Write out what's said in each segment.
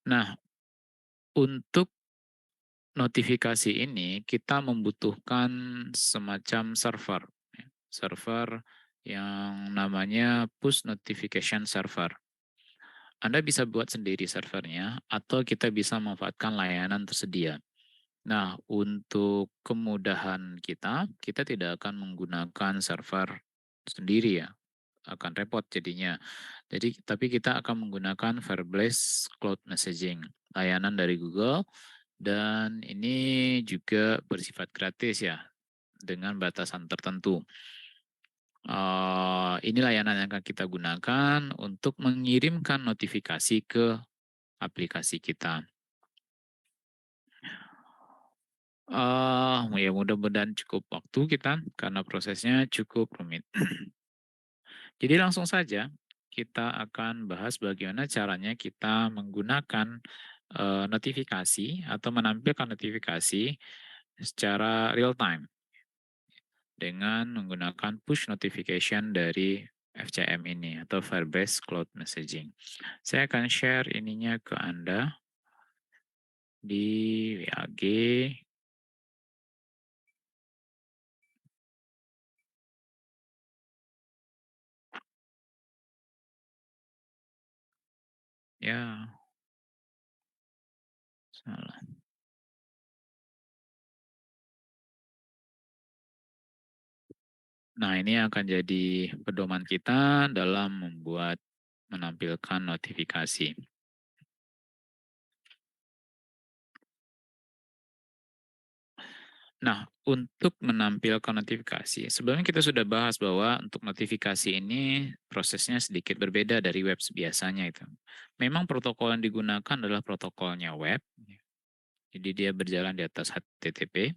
Nah, untuk notifikasi ini kita membutuhkan semacam server, ya. Server yang namanya push notification server. Anda bisa buat sendiri servernya atau kita bisa memanfaatkan layanan tersedia. Nah, untuk kemudahan kita tidak akan menggunakan server sendiri ya, akan repot jadinya. Tapi kita akan menggunakan Firebase Cloud Messaging, layanan dari Google, dan ini juga bersifat gratis ya, dengan batasan tertentu. Ini layanan yang akan kita gunakan untuk mengirimkan notifikasi ke aplikasi kita. Ya mudah-mudahan cukup waktu kita karena prosesnya cukup rumit. Jadi langsung saja kita akan bahas bagaimana caranya kita menggunakan notifikasi atau menampilkan notifikasi secara real time dengan menggunakan push notification dari FCM ini atau Firebase Cloud Messaging. Saya akan share ininya ke Anda di WAG. Ya, salah. Nah, ini akan jadi pedoman kita dalam menampilkan notifikasi. Nah, untuk menampilkan notifikasi, sebelumnya kita sudah bahas bahwa untuk notifikasi ini prosesnya sedikit berbeda dari web biasanya itu. Memang protokol yang digunakan adalah protokolnya web, jadi dia berjalan di atas HTTP,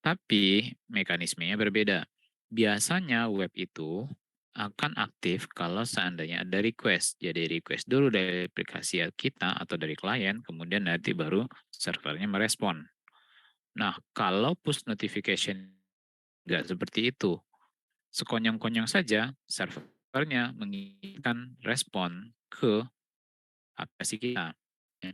tapi mekanismenya berbeda. Biasanya web itu akan aktif kalau seandainya ada request. Jadi request dulu dari aplikasi kita atau dari klien, kemudian nanti baru servernya merespon. Nah, kalau push notification nggak seperti itu. Sekonyong-konyong saja servernya mengirimkan respon ke aplikasi kita. Ya.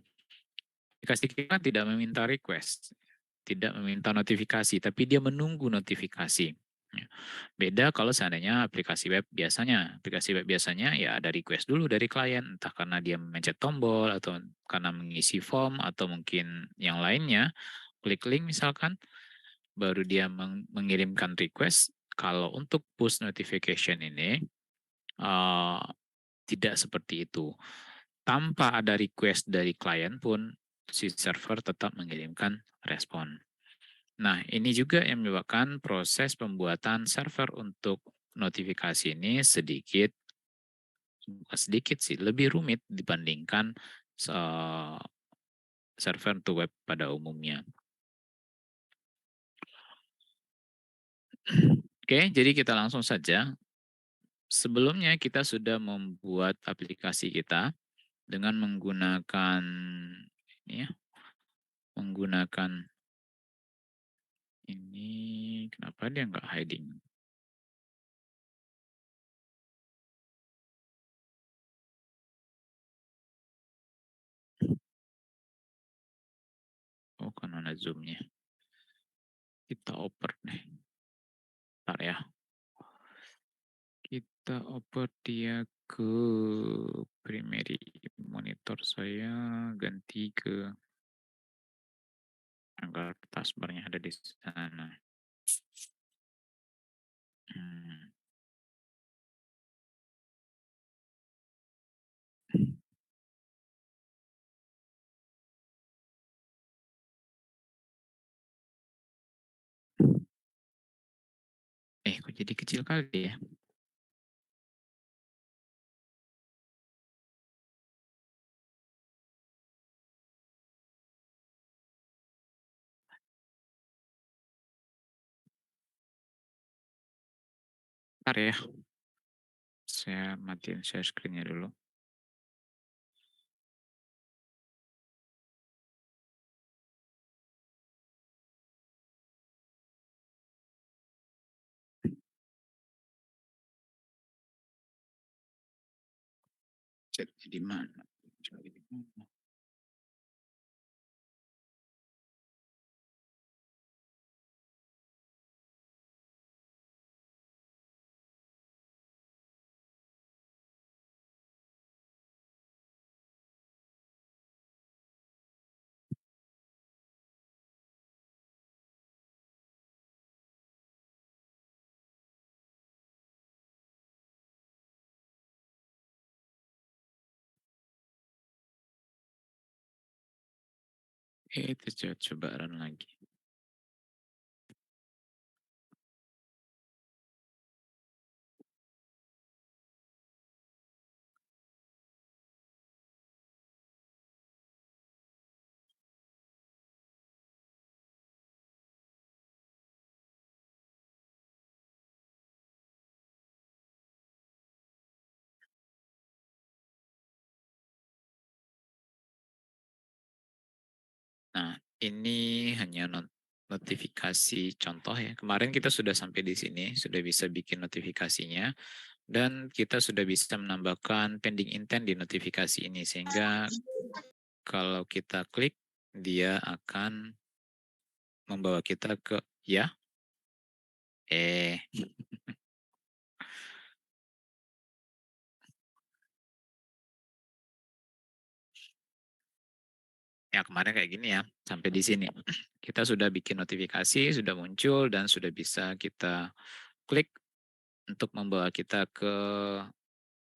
Aplikasi kita tidak meminta request, tidak meminta notifikasi, tapi dia menunggu notifikasi. Ya. Beda kalau seandainya aplikasi web biasanya ya ada request dulu dari klien, entah karena dia mencet tombol atau karena mengisi form atau mungkin yang lainnya, klik link misalkan, baru dia mengirimkan request. Kalau untuk push notification ini uh, tidak seperti itu. Tanpa ada request dari klien pun si server tetap mengirimkan respon. Nah, ini juga yang menyebabkan proses pembuatan server untuk notifikasi ini bukan sedikit sih, lebih rumit dibandingkan server untuk web pada umumnya. Oke, jadi kita langsung saja. Sebelumnya kita sudah membuat aplikasi kita dengan menggunakan ini ya, menggunakan ini kenapa dia nggak hiding? Oh, kan ada zoomnya. Kita oper deh. Bentar ya. Kita oper dia ke primary monitor saya, ganti ke agar taskbarnya ada di sana. Hmm. Kok jadi kecil kali ya? Bentar ya, saya matiin share screen-nya dulu. Chatnya di mana? Cari di mana? Itu coba run lagi. Nah, ini hanya notifikasi contoh ya. Kemarin kita sudah sampai di sini, sudah bisa bikin notifikasinya, dan kita sudah bisa menambahkan pending intent di notifikasi ini, sehingga kalau kita klik, dia akan membawa kita ke, ya, ya kemarin kayak gini ya, sampai di sini. Kita sudah bikin notifikasi, sudah muncul, dan sudah bisa kita klik untuk membawa kita ke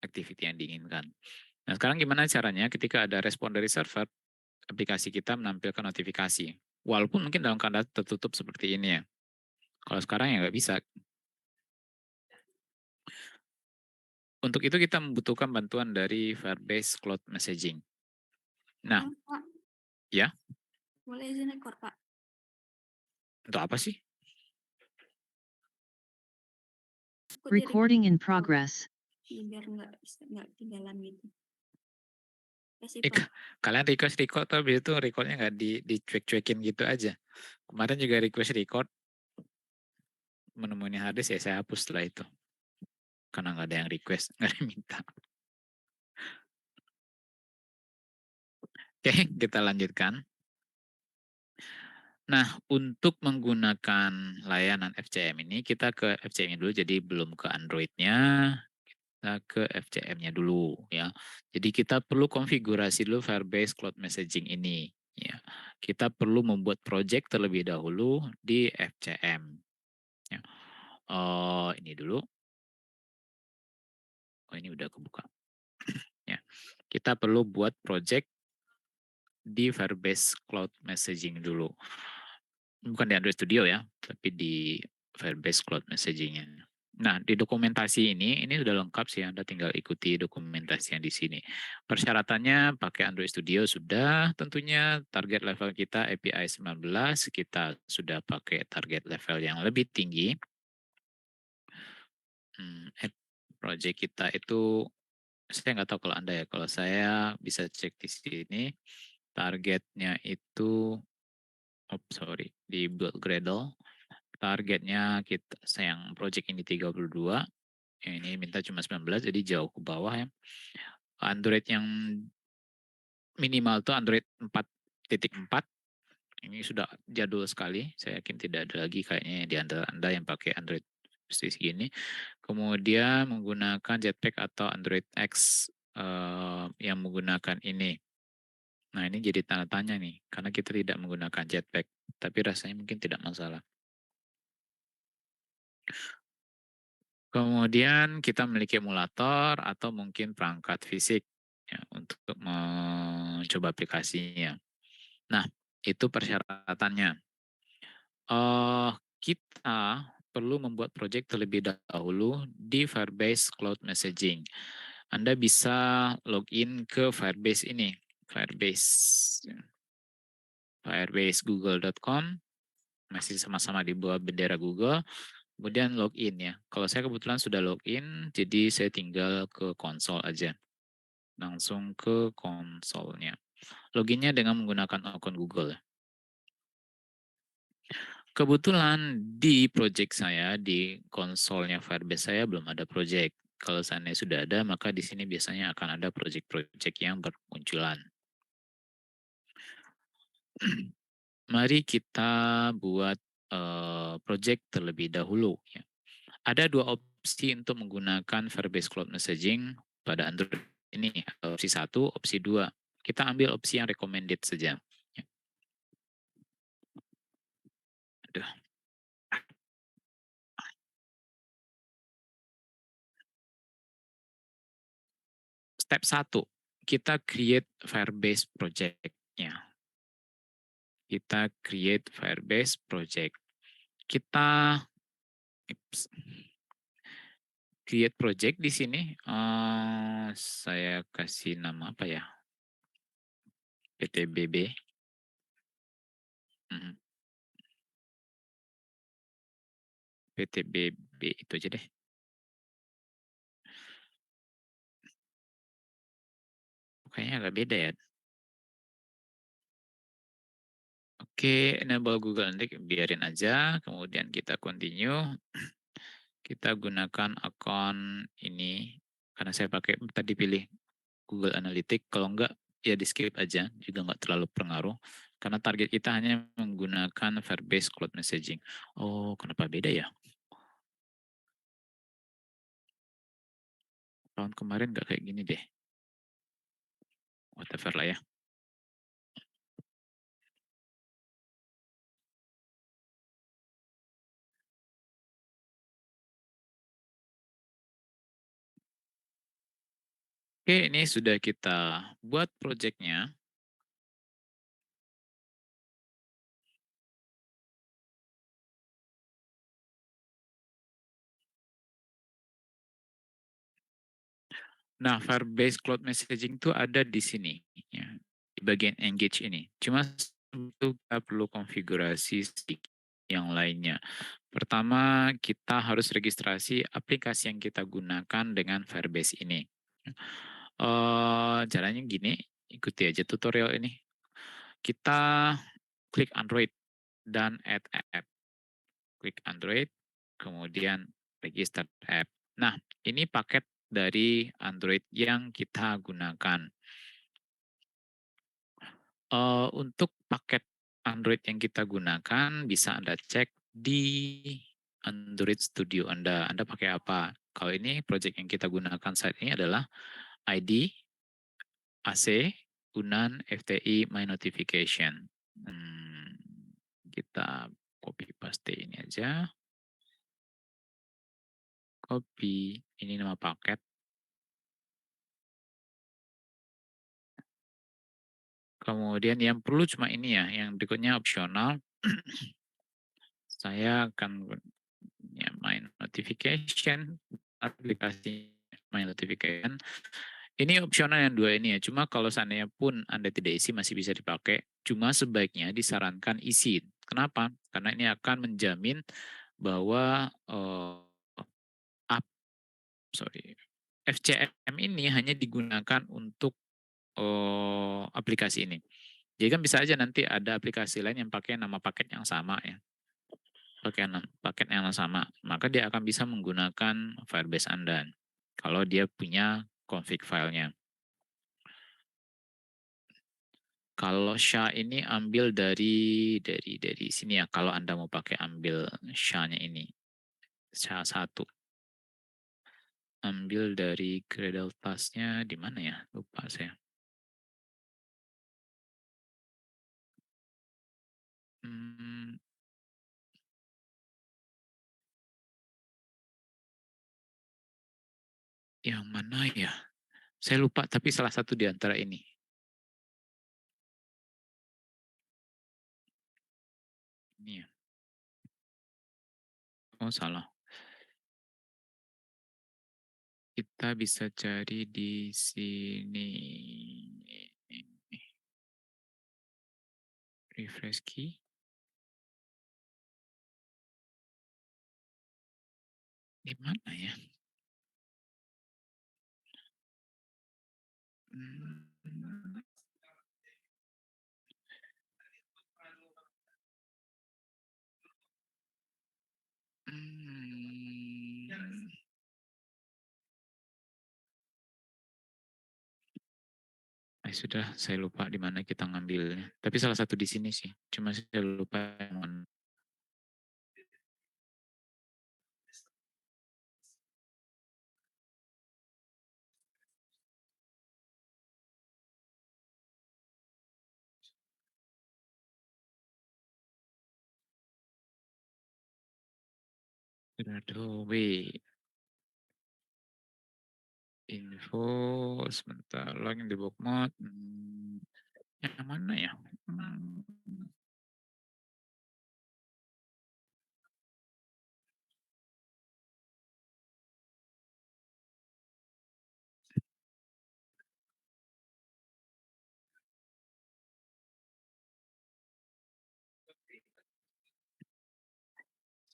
activity yang diinginkan. Nah, sekarang gimana caranya ketika ada respon dari server, aplikasi kita menampilkan notifikasi. Walaupun mungkin dalam keadaan tertutup seperti ini ya. Kalau sekarang ya nggak bisa. Untuk itu kita membutuhkan bantuan dari Firebase Cloud Messaging. Nah, Pak, ya, boleh izin rekor, Pak? untuk apa sih? Recording in progress. Biar nggak ketinggalan gitu. Kasih, Eh, Pak. kalian request record tapi itu recordnya nggak dicuek-cuekin gitu aja. Kemarin juga request record menemui harddisk ya saya hapus setelah itu. Karena nggak ada yang request, nggak ada yang minta. Oke, kita lanjutkan. Nah, untuk menggunakan layanan FCM ini, kita ke FCM-nya dulu, jadi belum ke Android-nya, kita ke FCM-nya dulu ya. Jadi kita perlu konfigurasi dulu Firebase Cloud Messaging ini. Ya, kita perlu membuat project terlebih dahulu di FCM. Ya. Ini dulu. Oh, ini udah kebuka. Ya, kita perlu buat project di Firebase Cloud Messaging dulu. Bukan di Android Studio ya, tapi di Firebase Cloud Messaging-nya. Nah, di dokumentasi ini sudah lengkap sih, Anda tinggal ikuti dokumentasi yang di sini. Persyaratannya pakai Android Studio sudah, tentunya target level kita API 19, kita sudah pakai target level yang lebih tinggi. Project kita itu, saya nggak tahu kalau Anda ya, kalau saya bisa cek di sini, targetnya itu, di build Gradle, targetnya kita yang project ini 32, yang ini minta cuma 19, jadi jauh ke bawah ya. Android yang minimal tuh Android 4.4, ini sudah jadul sekali, saya yakin tidak ada lagi kayaknya di antara Anda yang pakai Android seperti segini. Kemudian menggunakan Jetpack atau Android X yang menggunakan ini. Nah, ini jadi tanda tanya nih, karena kita tidak menggunakan Jetpack, tapi rasanya mungkin tidak masalah. Kemudian kita memiliki emulator atau mungkin perangkat fisik ya, untuk mencoba aplikasinya. Nah, itu persyaratannya. Kita perlu membuat project terlebih dahulu di Firebase Cloud Messaging. Anda bisa login ke Firebase ini, firebase google.com, masih sama-sama di bawah bendera Google. Kemudian login ya. Kalau saya kebetulan sudah login, jadi saya tinggal ke konsol aja. Langsung ke konsolnya. Loginnya dengan menggunakan akun Google. Kebetulan di project saya, di konsolnya Firebase saya belum ada project. Kalau seandainya sudah ada, maka di sini biasanya akan ada project-project yang bermunculan. Mari kita buat project terlebih dahulu. Ya. Ada dua opsi untuk menggunakan Firebase Cloud Messaging pada Android ini. Opsi 1, opsi 2. Kita ambil opsi yang recommended saja. Ya. Aduh. Step 1, kita create Firebase project-nya. kita create Firebase project. Kita create project di sini. Saya kasih nama apa ya? PTBB. Mhm. PTBB itu aja deh. Kayaknya agak beda ya. Oke, enable Google Analytics biarin aja. Kemudian kita continue. Kita gunakan akun ini karena saya pakai tadi pilih Google Analytics. Kalau enggak ya di skip aja, juga enggak terlalu pengaruh. Karena target kita hanya menggunakan Firebase Cloud Messaging. Oh, kenapa beda ya? Tahun kemarin nggak kayak gini deh. Whatever lah ya. Oke, ini sudah kita buat projectnya. Nah, Firebase Cloud Messaging itu ada di sini, ya, di bagian engage ini. Cuma itu kita perlu konfigurasi sedikit yang lainnya. Pertama, kita harus registrasi aplikasi yang kita gunakan dengan Firebase ini. Caranya gini, ikuti aja tutorial ini. Kita klik Android dan add app. Klik Android, kemudian register app. Nah, ini paket dari Android yang kita gunakan. Untuk paket Android yang kita gunakan bisa Anda cek di Android Studio Anda. Anda pakai apa? Kalau ini project yang kita gunakan saat ini adalah ID, AC, Unan, FTI, My Notification. Kita copy paste ini aja. Copy, ini nama paket. Kemudian yang perlu cuma ini ya, yang berikutnya opsional. Saya akan ya, My Notification, aplikasi My Notification. Ini opsional yang dua ini ya, cuma kalau seandainya pun Anda tidak isi masih bisa dipakai, cuma sebaiknya disarankan isi. Kenapa? Karena ini akan menjamin bahwa FCM ini hanya digunakan untuk aplikasi ini. Jadi kan bisa aja nanti ada aplikasi lain yang pakai nama paket yang sama ya. Pakai paket yang sama, maka dia akan bisa menggunakan Firebase Anda kalau dia punya config filenya. Kalau SHA ini ambil dari sini ya. Kalau Anda mau pakai ambil SHA-nya ini, SHA 1. Ambil dari Gradle Task-nya di mana ya? Lupa saya. Yang mana ya? Saya lupa, tapi salah satu di antara ini. Ini ya. Oh, salah. Kita bisa cari di sini. Refresh key. Di mana ya? Hmm. Sudah, saya lupa di mana kita ngambilnya. Tapi salah satu di sini sih. Cuma saya lupa yang mana. Adobe info sebentar lagi di bookmark. Yang mana ya?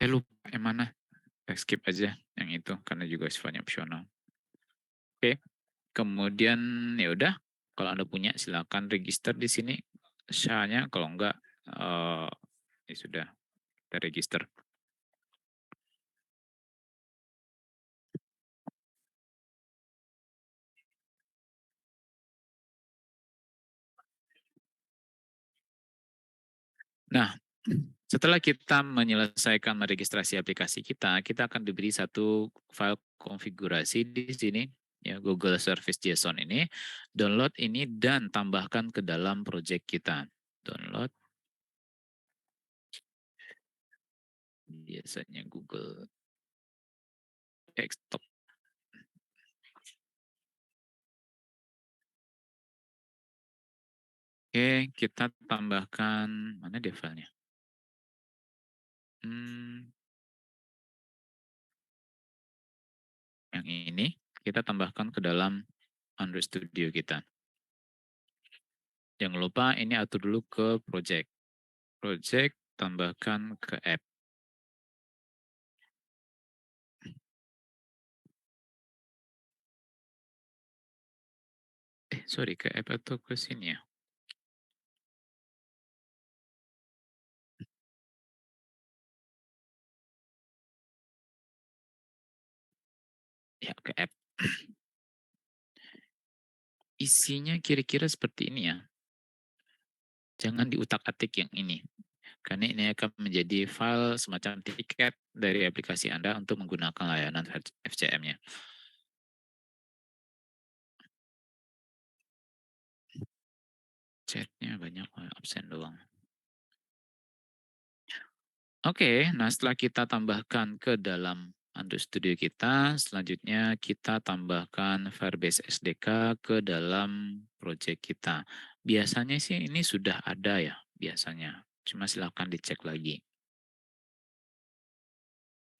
lupa yang mana. Kita skip aja yang itu karena juga sifatnya opsional. Oke. Kemudian ya udah, kalau Anda punya silakan register di sini SHA-nya, kalau enggak ya sudah kita register. Nah, setelah kita menyelesaikan meregistrasi aplikasi kita, kita akan diberi satu file konfigurasi di sini, ya Google Service JSON ini. Download ini dan tambahkan ke dalam project kita. Download, biasanya Google Desktop. Oke, kita tambahkan, mana dia filenya? Yang ini kita tambahkan ke dalam Android Studio kita. Jangan lupa ini atur dulu ke project. Project tambahkan ke app. Sorry, ke app atau ke sini ya? Ya, ke app. Isinya kira-kira seperti ini ya. Jangan diutak-atik yang ini. Karena ini akan menjadi file semacam tiket dari aplikasi Anda untuk menggunakan layanan FCM-nya. Chatnya banyak, absen doang. Oke, nah setelah kita tambahkan ke dalam Android Studio kita, selanjutnya kita tambahkan Firebase SDK ke dalam project kita. Biasanya sih ini sudah ada ya, biasanya. Cuma silahkan dicek lagi.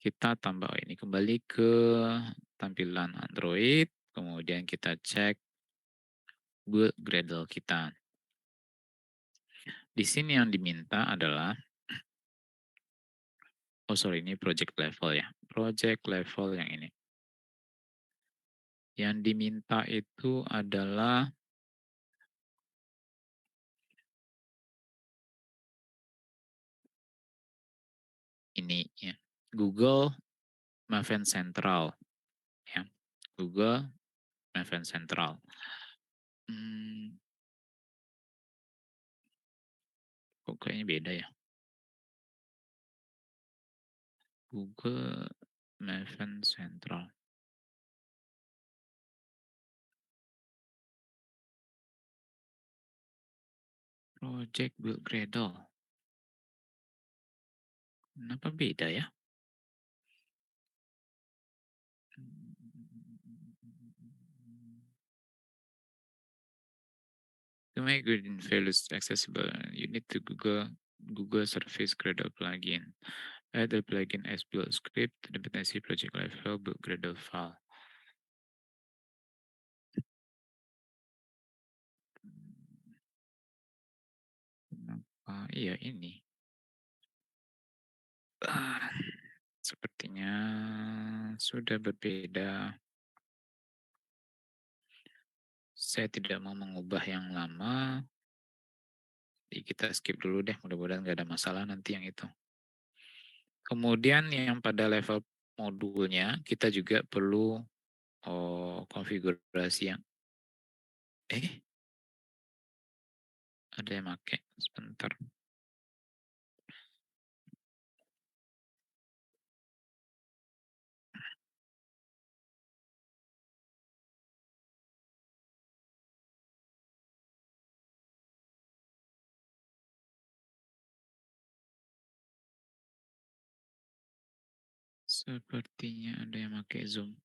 Kita tambah ini kembali ke tampilan Android, kemudian kita cek build Gradle kita. Di sini yang diminta adalah, oh sorry, ini project level ya. Project level yang ini. Yang diminta itu adalah ini ya, Google Maven Central ya. Google Maven Central. Kok kayaknya beda ya. Google Maven Central. Project Build Gradle. Kenapa beda ya? To make Gradle values accessible, you need to Google Service Gradle plugin. Add the plugin as build script to dependency project level build Gradle file. Kenapa? Iya ini. Sepertinya sudah berbeda. Saya tidak mau mengubah yang lama. Jadi kita skip dulu deh, mudah-mudahan nggak ada masalah nanti yang itu. Kemudian yang pada level modulnya, kita juga perlu konfigurasi yang, ada yang pakai, sebentar. Sepertinya ada yang pakai Zoom.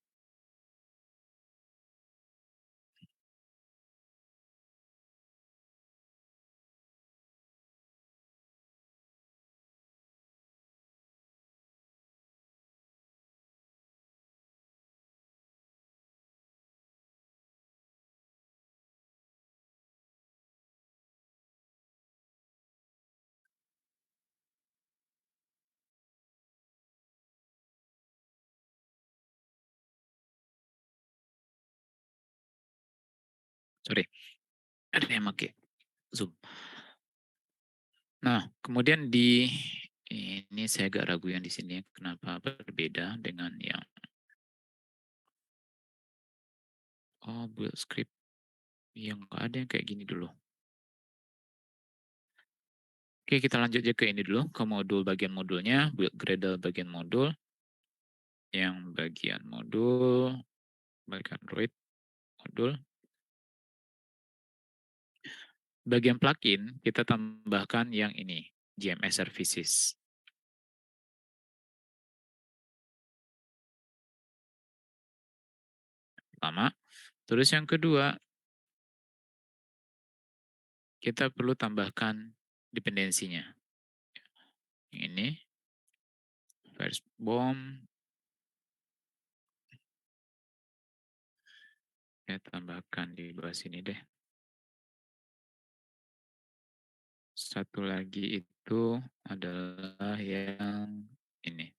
Sorry, ada yang pakai Zoom. Nah, kemudian ini saya agak ragu yang di sini kenapa berbeda dengan yang build script yang nggak ada yang kayak gini dulu. Oke, kita lanjut aja ke ini dulu, ke modul bagian modulnya, build Gradle bagian modul. Yang bagian modul, bagian Android modul. Bagian plugin, kita tambahkan yang ini, GMS Services. Pertama. Terus yang kedua, kita perlu tambahkan dependensinya. Ini, First Bomb, saya tambahkan di bawah sini deh. Satu lagi itu adalah yang ini.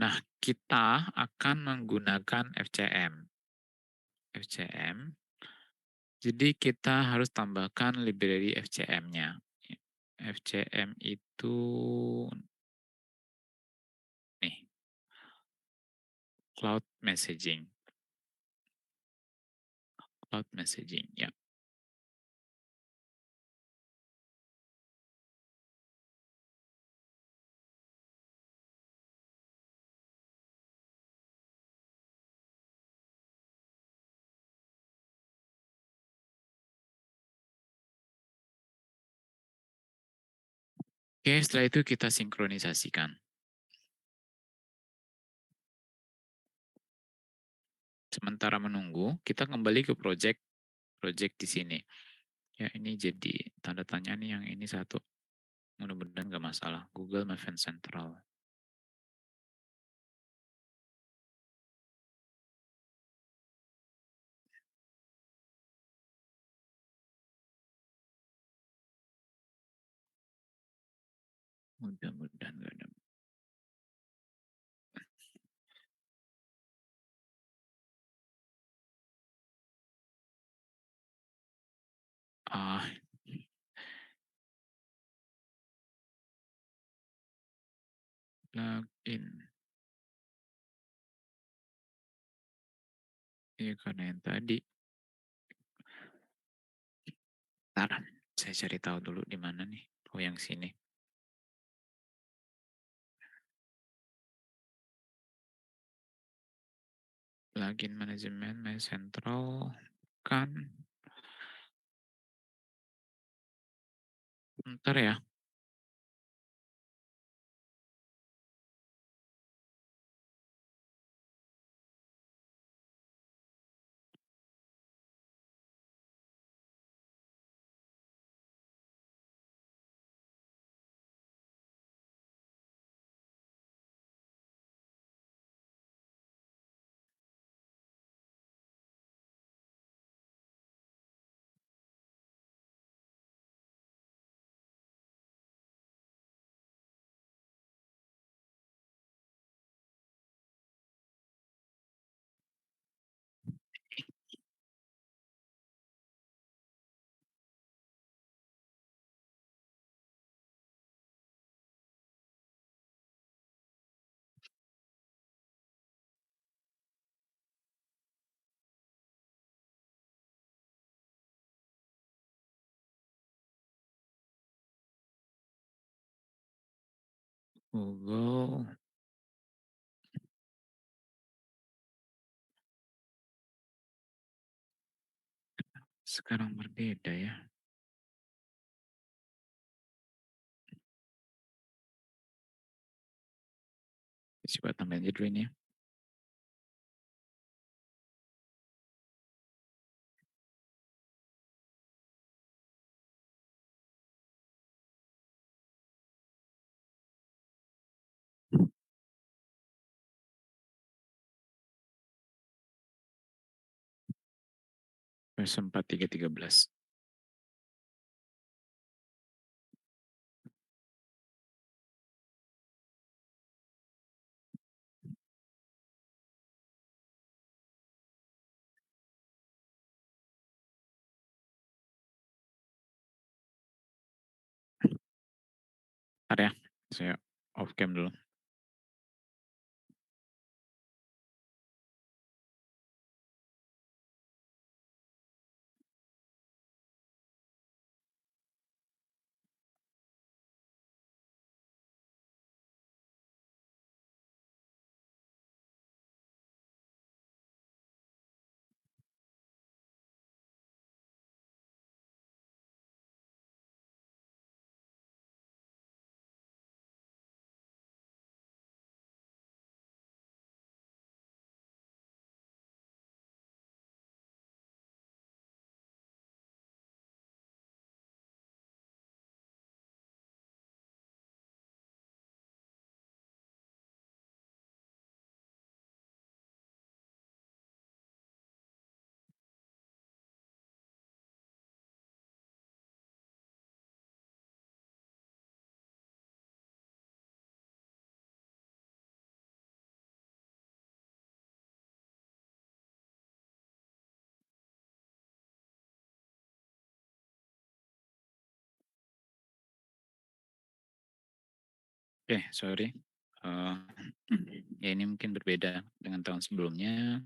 Nah, kita akan menggunakan FCM. FCM. Jadi kita harus tambahkan library FCM-nya. FCM itu nih, Cloud Messaging. Cloud Messaging, ya. Oke, setelah itu kita sinkronisasikan. Sementara menunggu, kita kembali ke project di sini. Ya, ini jadi tanda tanya nih yang ini satu. Mudah-mudahan nggak masalah. Google My Event Central. Mudah-mudahan nggak ada. Ah, login. Iya, karena yang tadi. Ntar, saya cari tahu dulu di mana nih. Oh, yang sini. Login manajemen, My Central. Kan. Bentar ya. Google. Sekarang berbeda ya. Coba tambahin aja dulu ini ya. Versi 4313. Bentar ya, saya off cam dulu. Oke, sorry. Eh, ya ini mungkin berbeda dengan tahun sebelumnya.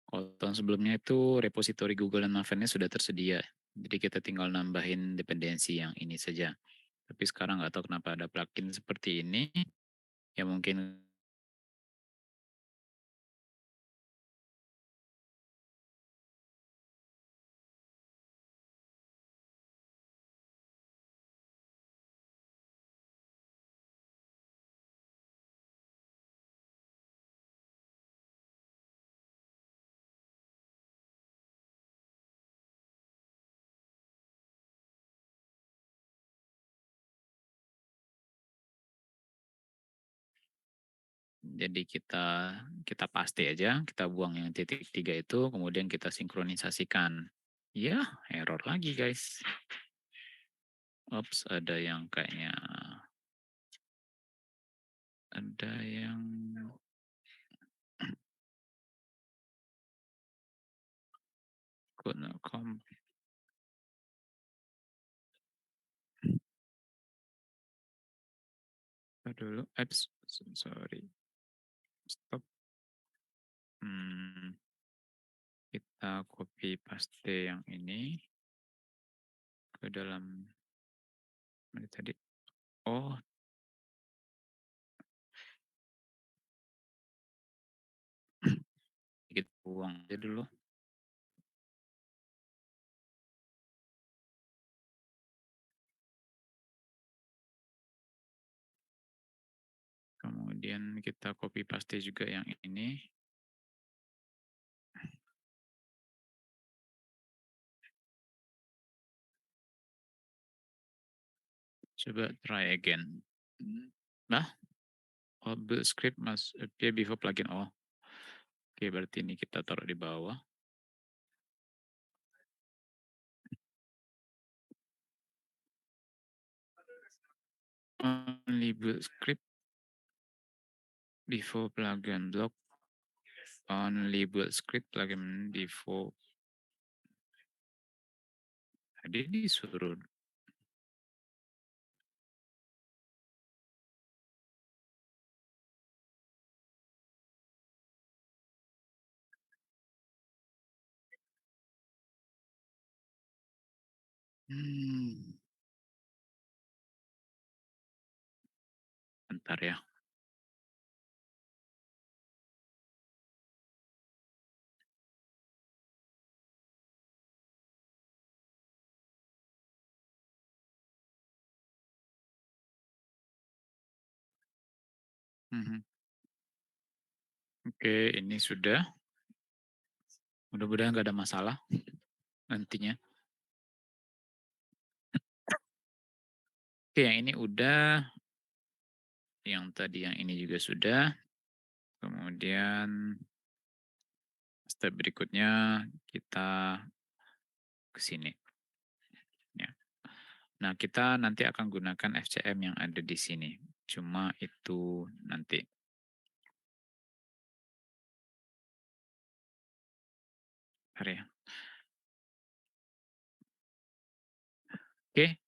Kalau tahun sebelumnya itu repositori Google dan Mavennya sudah tersedia. Jadi kita tinggal nambahin dependensi yang ini saja. Tapi sekarang nggak tahu kenapa ada plugin seperti ini. Ya mungkin jadi kita paste aja, kita buang yang titik 3 itu, kemudian kita sinkronisasikan. Ya, error lagi guys. Ops, ada yang kayaknya ada yang com dulu apps sorry stop. Kita copy paste yang ini ke dalam mana tadi. Oh, kita buang aja dulu. Kemudian kita copy paste juga yang ini. Coba try again. Nah, oh, build script must appear before plugin. Oh, oke, berarti ini kita taruh di bawah. Only build script before plugin block. Only build script plugin before. Tadi disuruh. Bentar ya. Oke, ini sudah. Mudah-mudahan nggak ada masalah nantinya. Oke, yang ini udah. Yang tadi yang ini juga sudah. Kemudian step berikutnya kita ke sini. Ya. Nah, kita nanti akan gunakan FCM yang ada di sini. Cuma itu nanti. Bentar ya. Oke.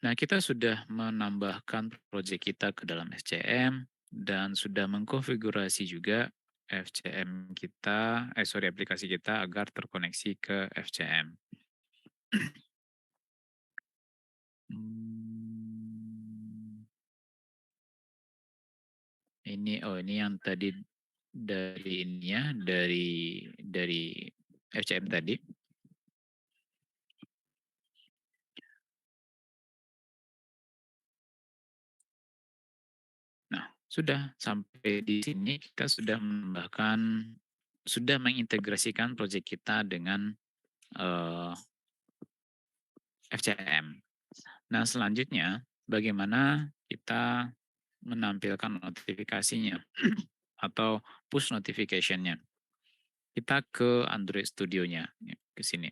Nah, kita sudah menambahkan proyek kita ke dalam FCM dan sudah mengkonfigurasi juga FCM kita, aplikasi kita agar terkoneksi ke FCM. Ini yang tadi dari ini ya, dari FCM tadi. Nah, sudah sampai di sini kita sudah sudah mengintegrasikan proyek kita dengan FCM. Nah, selanjutnya bagaimana kita menampilkan notifikasinya atau push notification-nya. Kita ke Android Studio-nya, ke sini.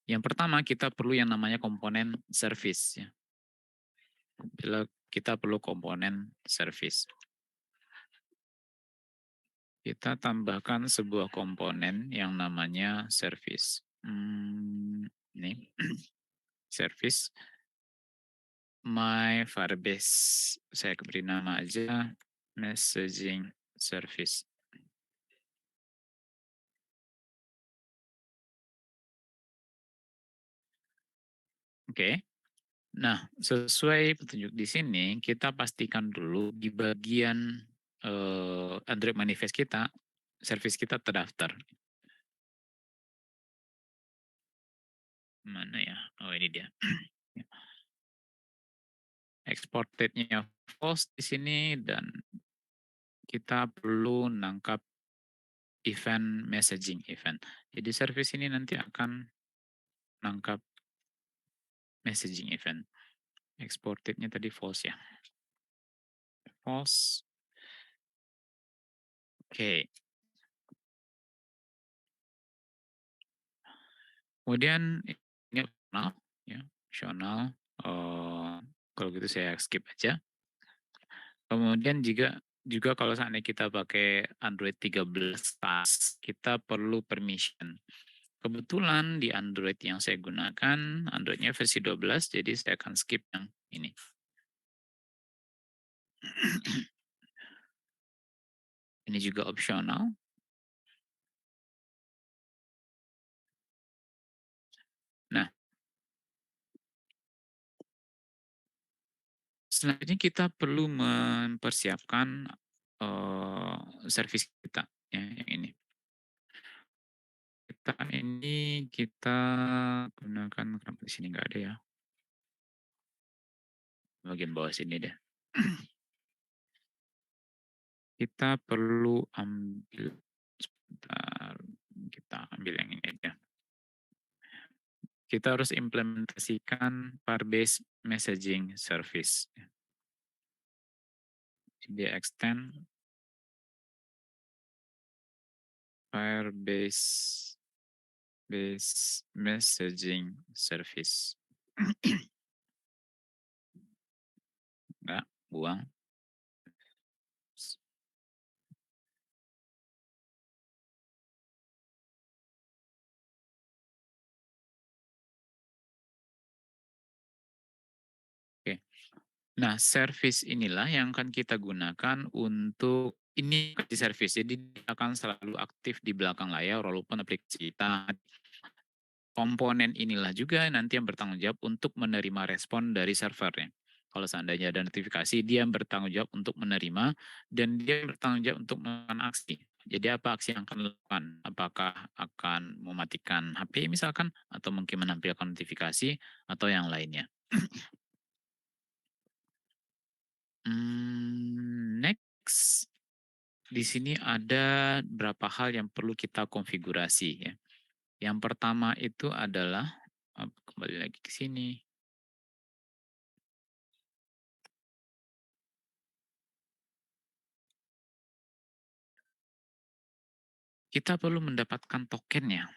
Yang pertama kita perlu yang namanya komponen service. Ya. Kita perlu komponen service. Kita tambahkan sebuah komponen yang namanya service. Ini service my Firebase, saya beri nama aja messaging service. Oke. Nah, sesuai petunjuk di sini, kita pastikan dulu di bagian Android manifest kita, service kita terdaftar. Mana ya? Oh, ini dia. Exported-nya false di sini dan kita perlu nangkap event messaging event. Jadi service ini nanti akan nangkap messaging event. Exported-nya tadi false ya. False. Oke. Kemudian ini optional ya, optional. Kalau gitu saya skip aja. Kemudian juga kalau seandainya kita pakai Android 13 pas, kita perlu permission. Kebetulan di Android yang saya gunakan, Androidnya versi 12, jadi saya akan skip yang ini. Ini juga opsional. Nah, selanjutnya kita perlu mempersiapkan service kita, ya, yang ini. Kita gunakan, kenapa di sini nggak ada ya? Bagian bawah sini deh. Kita perlu ambil, sebentar, kita ambil yang ini aja. Kita harus implementasikan Firebase Messaging Service. Dia extend Firebase Messaging Service. Enggak, buang. Oke. Nah, service inilah yang akan kita gunakan untuk ini di service. Jadi akan selalu aktif di belakang layar walaupun aplikasi kita. Komponen inilah juga nanti yang bertanggung jawab untuk menerima respon dari servernya. Kalau seandainya ada notifikasi, dia yang bertanggung jawab untuk menerima dan dia bertanggung jawab untuk melakukan aksi. Jadi apa aksi yang akan dilakukan? Apakah akan mematikan HP misalkan, atau mungkin menampilkan notifikasi, atau yang lainnya. Next, di sini ada beberapa hal yang perlu kita konfigurasi ya. Yang pertama itu adalah, kembali lagi ke sini. Kita perlu mendapatkan tokennya.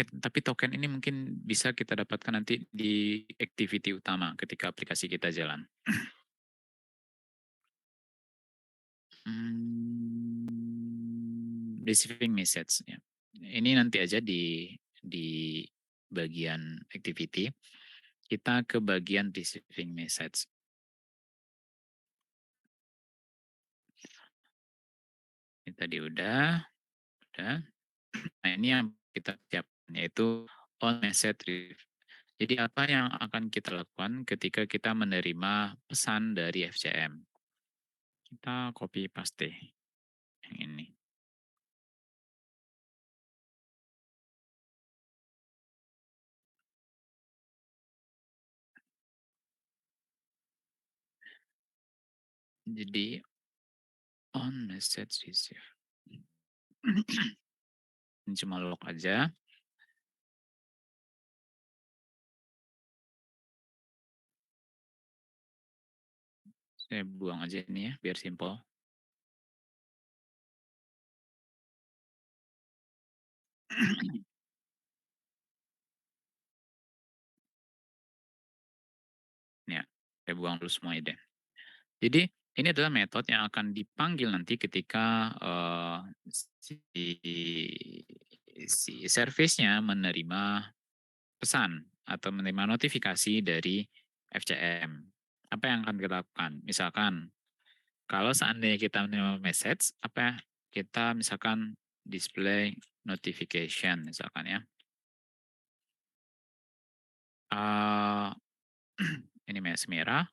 Tapi token ini mungkin bisa kita dapatkan nanti di activity utama ketika aplikasi kita jalan. Receiving message. Ya. Ini nanti aja di bagian activity. Kita ke bagian receiving message. Ini tadi udah. Nah, ini yang kita siapkan yaitu on message receive. Jadi apa yang akan kita lakukan ketika kita menerima pesan dari FCM? Kita copy paste yang ini. Jadi on message receive. Ini cuma log aja. Saya buang aja ini ya, biar simple. Ya, saya buang dulu semuanya deh. Jadi ini adalah metode yang akan dipanggil nanti ketika si, si service-nya menerima pesan atau menerima notifikasi dari FCM. Apa yang akan kita lakukan? Misalkan kalau seandainya kita menerima message, apa ya? Kita misalkan display notification misalkan ya. Ini merah,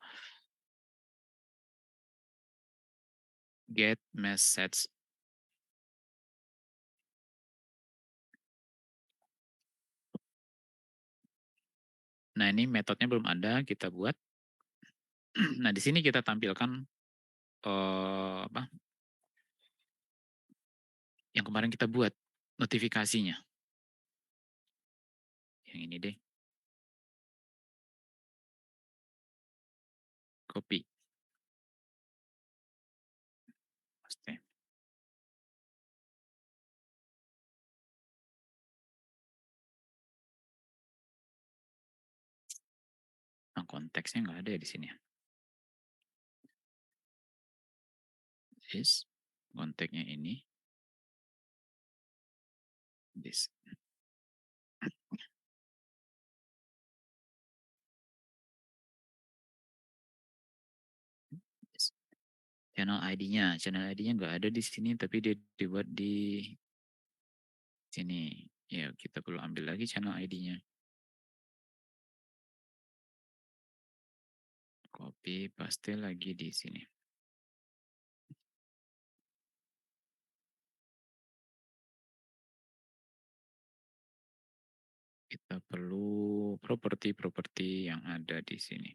get message. Nah, ini metodenya belum ada, kita buat. Nah, di sini kita tampilkan apa? Yang kemarin kita buat notifikasinya. Yang ini deh. Copy. Paste. Nah, konteksnya nggak ada ya di sini. This, konteksnya ini. This. This. Channel ID-nya nggak ada di sini, tapi dia dibuat di sini. Ya, kita perlu ambil lagi channel ID-nya. Copy, paste lagi di sini. Kita perlu properti-properti yang ada di sini.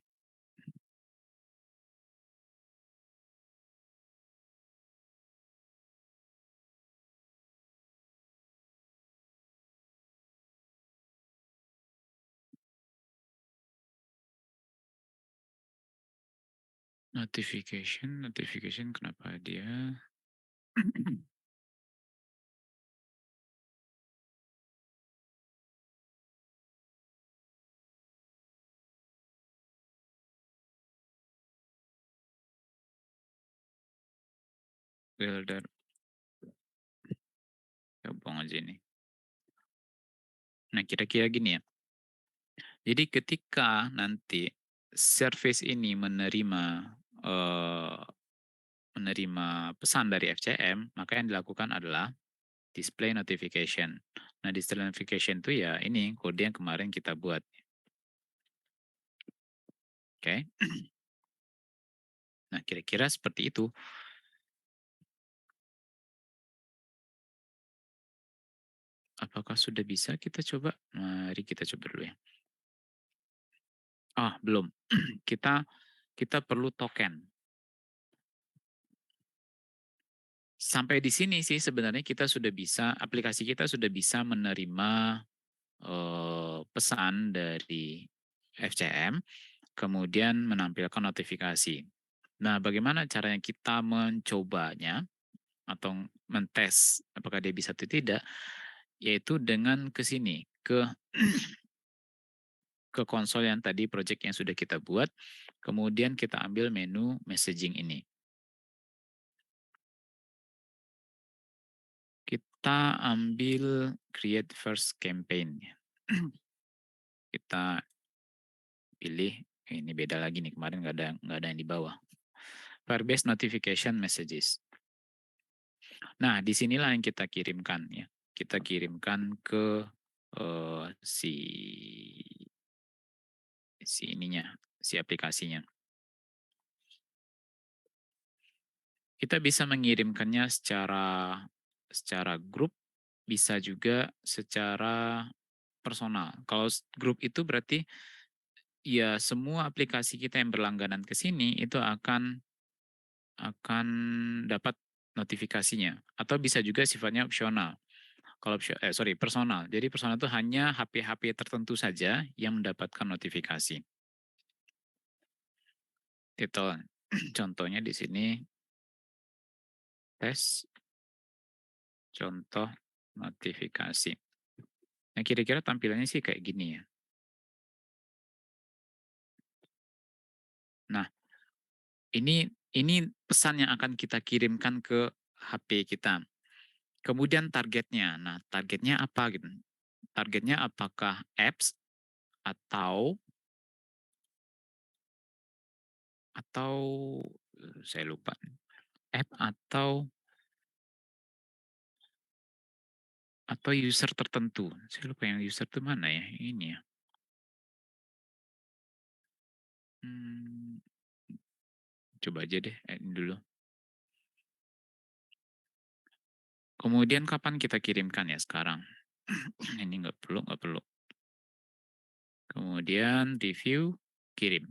Notification kenapa dia builder. Ya, buang aja ini. Nah, kira-kira gini ya. Jadi ketika nanti service ini menerima pesan dari FCM, maka yang dilakukan adalah display notification. Nah, display notification itu ya ini kode yang kemarin kita buat. Oke. Nah, kira-kira seperti itu. Apakah sudah bisa kita coba? Mari kita coba dulu ya. Belum. kita perlu token. Sampai di sini sih sebenarnya kita sudah bisa, aplikasi kita sudah bisa menerima pesan dari FCM, kemudian menampilkan notifikasi. Nah, bagaimana caranya kita mencobanya atau mentes apakah dia bisa atau tidak? Yaitu dengan ke sini, ke konsol yang tadi project yang sudah kita buat, kemudian kita ambil menu messaging ini. Kita ambil create first campaign. Kita pilih, ini beda lagi nih, kemarin nggak ada yang di bawah. Firebase Notification Messages. Nah, disinilah yang kita kirimkan ya. Kita kirimkan ke si ininya, si aplikasinya. Kita bisa mengirimkannya secara grup, bisa juga secara personal. Kalau grup itu berarti ya semua aplikasi kita yang berlangganan ke sini itu akan dapat notifikasinya, atau bisa juga sifatnya opsional. Kalau personal. Jadi personal itu hanya HP-HP tertentu saja yang mendapatkan notifikasi. Titel contohnya di sini tes contoh notifikasi. Nah, kira-kira tampilannya sih kayak gini ya. Nah, ini pesan yang akan kita kirimkan ke HP kita. Kemudian targetnya. Nah, targetnya apa gitu? Targetnya apakah apps atau atau saya lupa. App atau user tertentu. Saya lupa yang user itu mana ya? Ini ya. Hmm, coba aja deh ini dulu. Kemudian kapan kita kirimkan ya sekarang? Ini nggak perlu. Kemudian review, kirim.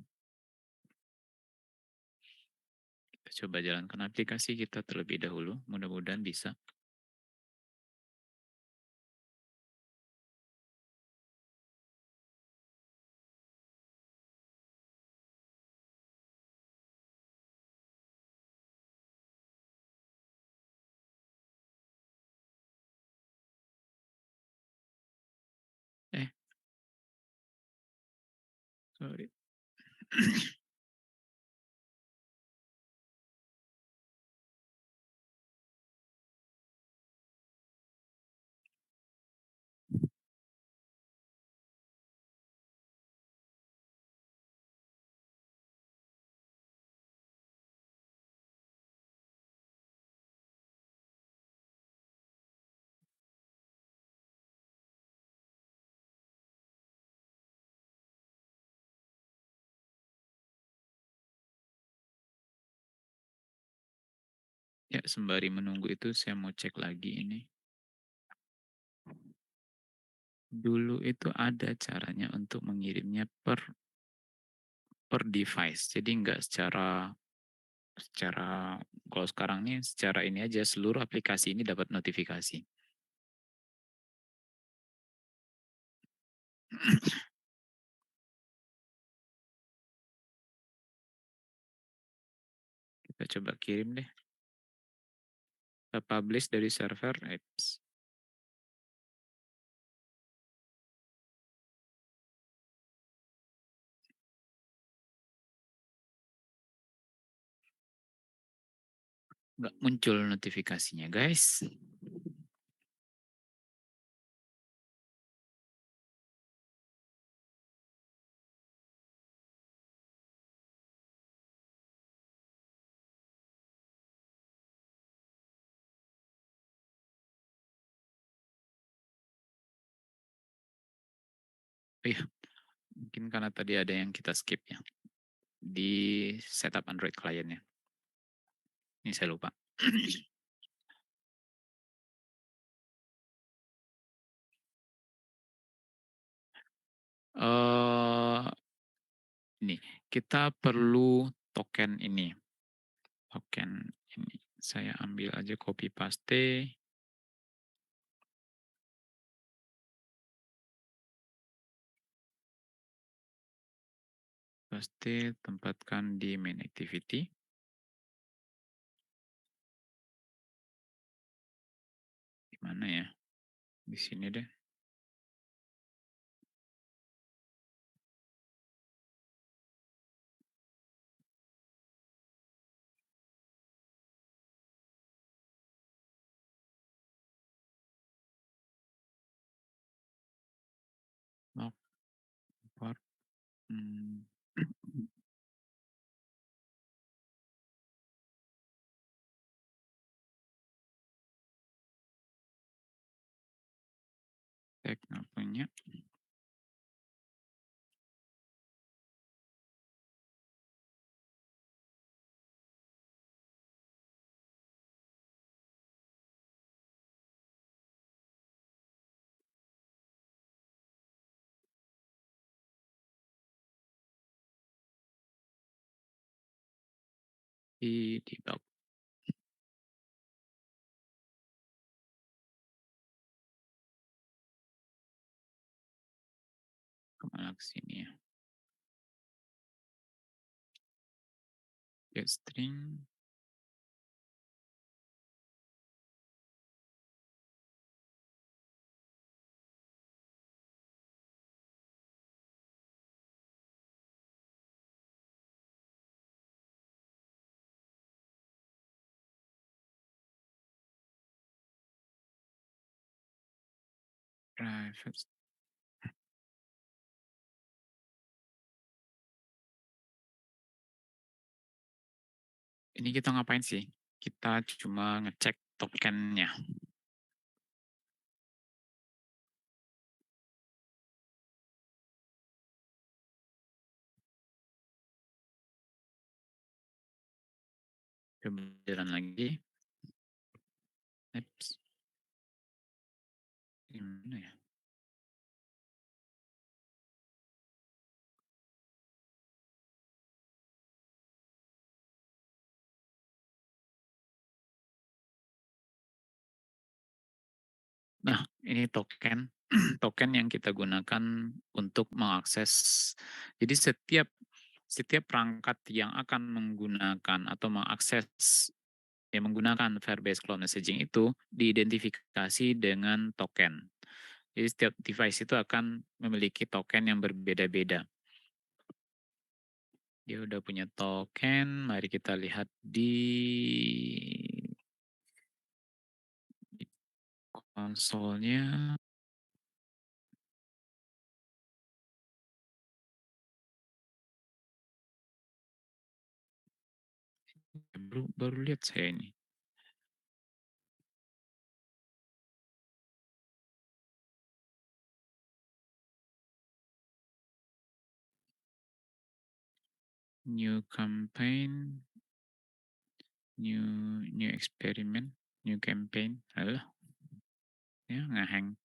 Kita coba jalankan aplikasi kita terlebih dahulu. Mudah-mudahan bisa. Eh, sorry. Ya, sembari menunggu itu saya mau cek lagi ini. Dulu itu ada caranya untuk mengirimnya per device. Jadi nggak secara kalau sekarang nih secara ini aja seluruh aplikasi ini dapat notifikasi. Kita coba kirim deh. Kita publish dari server apps. Nggak muncul notifikasinya, guys. Oh iya, mungkin karena tadi ada yang kita skip ya di setup Android kliennya. Ini saya lupa. Ini kita perlu token ini. Token ini saya ambil aja copy paste. Paste tempatkan di main activity. Di mana ya? Di sini deh. Log import Hmm. Saya nggak punya. Di debug. Kemana ke sini ya? Get string. Private. Ini kita ngapain sih? Kita cuma ngecek tokennya. Coba jalan lagi. Apps. Gimana ya? Nah, ini token token yang kita gunakan untuk mengakses. Jadi setiap perangkat yang akan menggunakan atau mengakses yang menggunakan Firebase Cloud Messaging itu diidentifikasi dengan token. Jadi setiap device itu akan memiliki token yang berbeda-beda. Dia udah punya token, mari kita lihat di konsolnya. Baru lihat saya ini. New campaign, new experiment, new campaign. Alah, ya ngehang.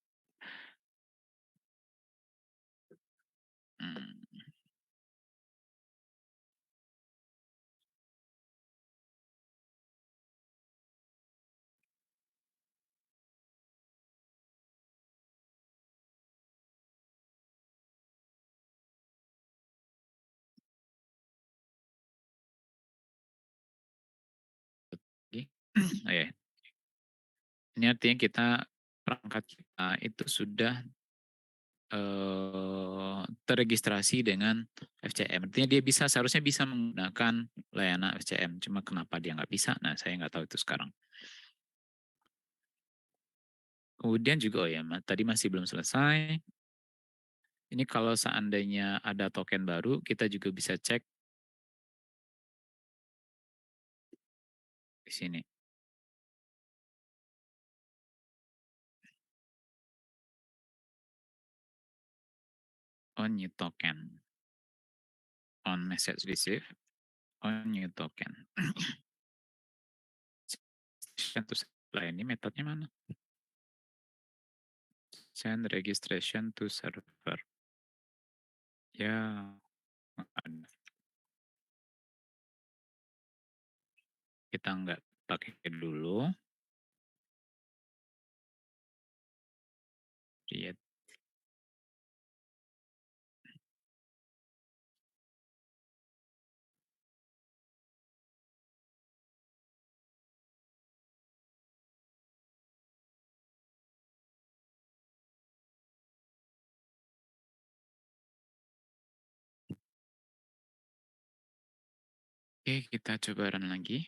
Hmm. Oh ya, ini artinya perangkat kita itu sudah terregistrasi dengan FCM. Artinya dia seharusnya bisa menggunakan layanan FCM. Cuma kenapa dia nggak bisa? Nah, saya nggak tahu itu sekarang. Kemudian juga, oh ya, tadi masih belum selesai. Ini kalau seandainya ada token baru, kita juga bisa cek di sini. On new token. On message receive. On new token. Terus ini metodenya mana? Send registration to server. Ya, ada. Kita nggak pakai dulu. Lihat. Oke, kita coba run lagi.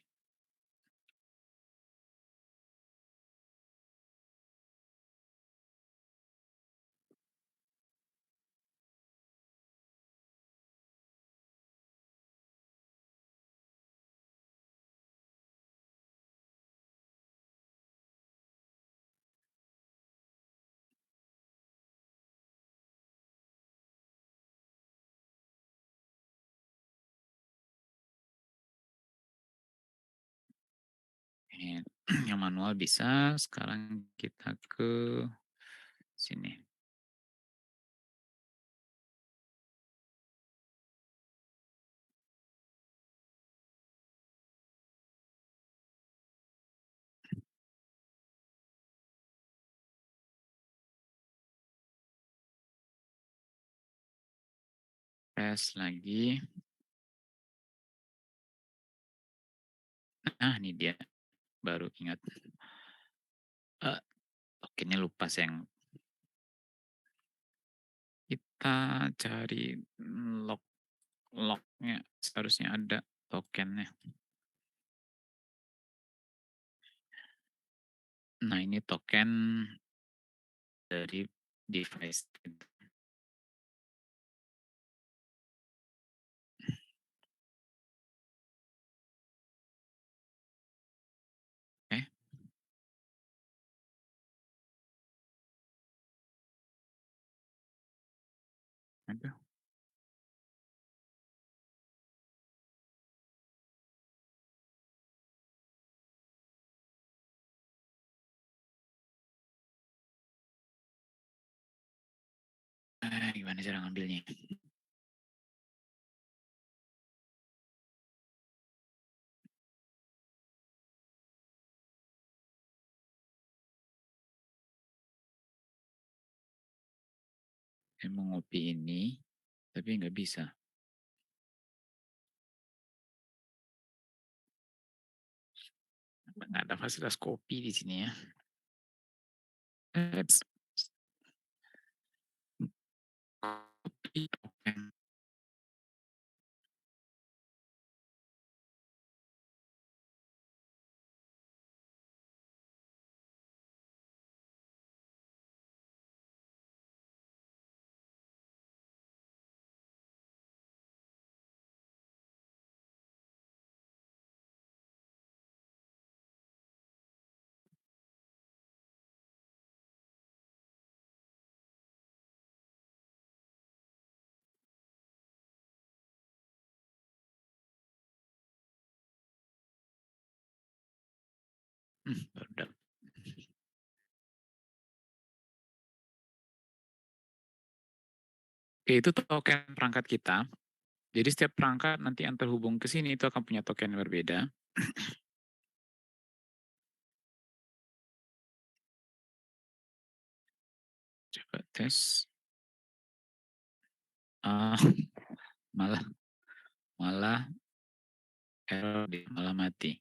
Yang manual bisa, sekarang kita ke sini. Tes lagi. Nah, ini dia. Baru ingat. Tokennya lupa, sayang. Kita cari lognya, seharusnya ada tokennya. Nah, ini token dari device. Oke. Aduh. Gimana cara ngambilnya? Saya mau ngopi ini, tapi nggak bisa. Nggak ada fasilitas kopi di sini ya. Kopi token. Baru dapet. Oke, itu token perangkat kita. Jadi setiap perangkat nanti yang terhubung ke sini itu akan punya token yang berbeda. Coba tes. Ah, malah error, malah mati.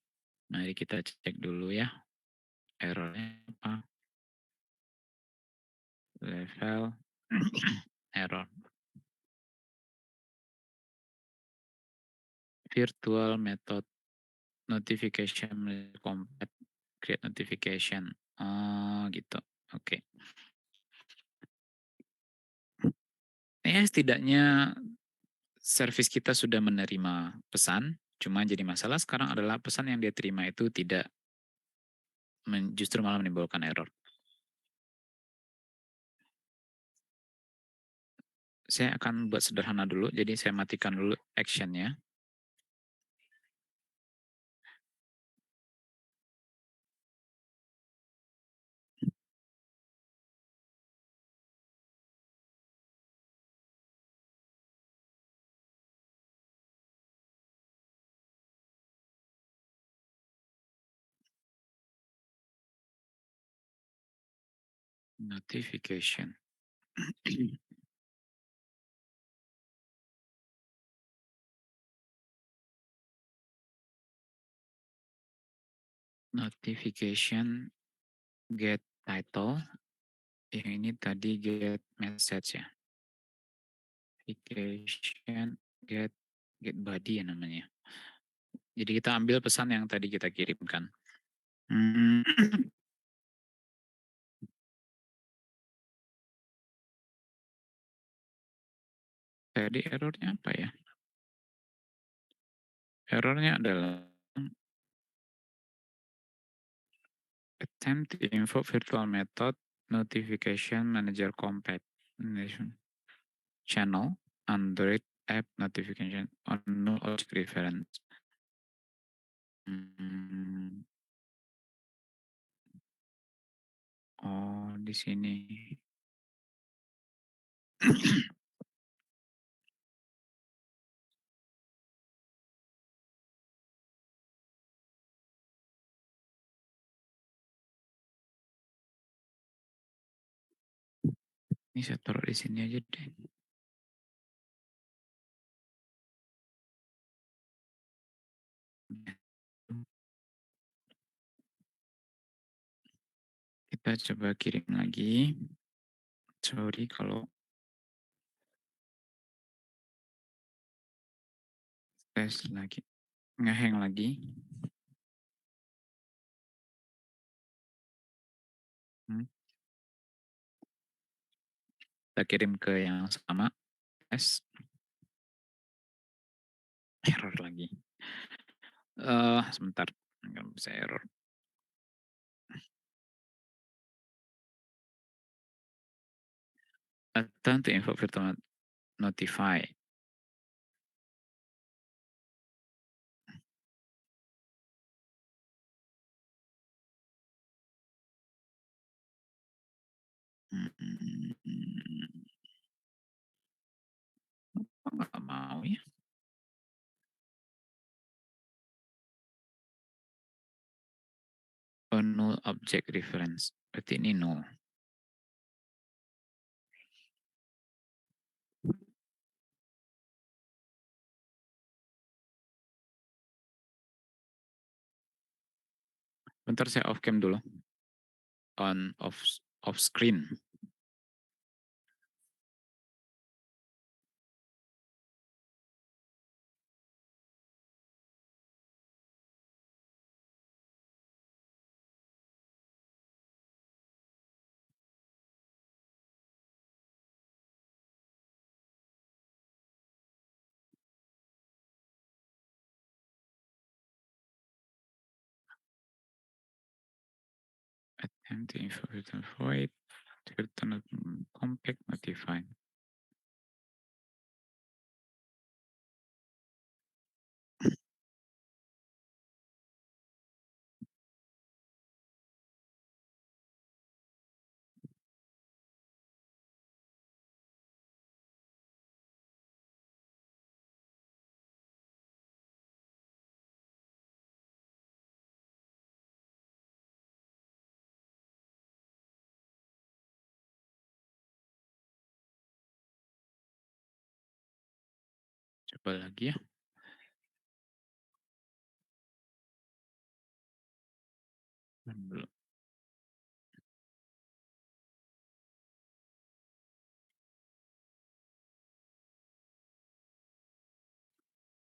Mari kita cek dulu ya. Errornya apa? Level error. Virtual method notification compat create notification. Oh, gitu. Oke. Ya, setidaknya service kita sudah menerima pesan, cuma jadi masalah sekarang adalah pesan yang dia terima itu tidak justru malah menimbulkan error. Saya akan buat sederhana dulu, jadi saya matikan dulu action-nya. Notification. Notification get title. Yang ini tadi get message ya. Notification get body ya namanya. Jadi kita ambil pesan yang tadi kita kirimkan. Tadi errornya apa ya? Errornya adalah attempt to invoke virtual method notification manager compat channel Android app notification on no object reference. di sini. Ini saya taruh di sini aja deh. Kita coba kirim lagi. Sorry kalau tes lagi. Ngehang lagi. Kita kirim ke yang sama. Tes. Error lagi. Sebentar. Nggak bisa error. Attempt to invoke virtual notify. Nggak mau ya. Oh, null object reference. Berarti ini null. Bentar saya off cam dulu. On off screen. Attempt to invoke virtual void. Virtual compact notify. Coba lagi ya. Belum.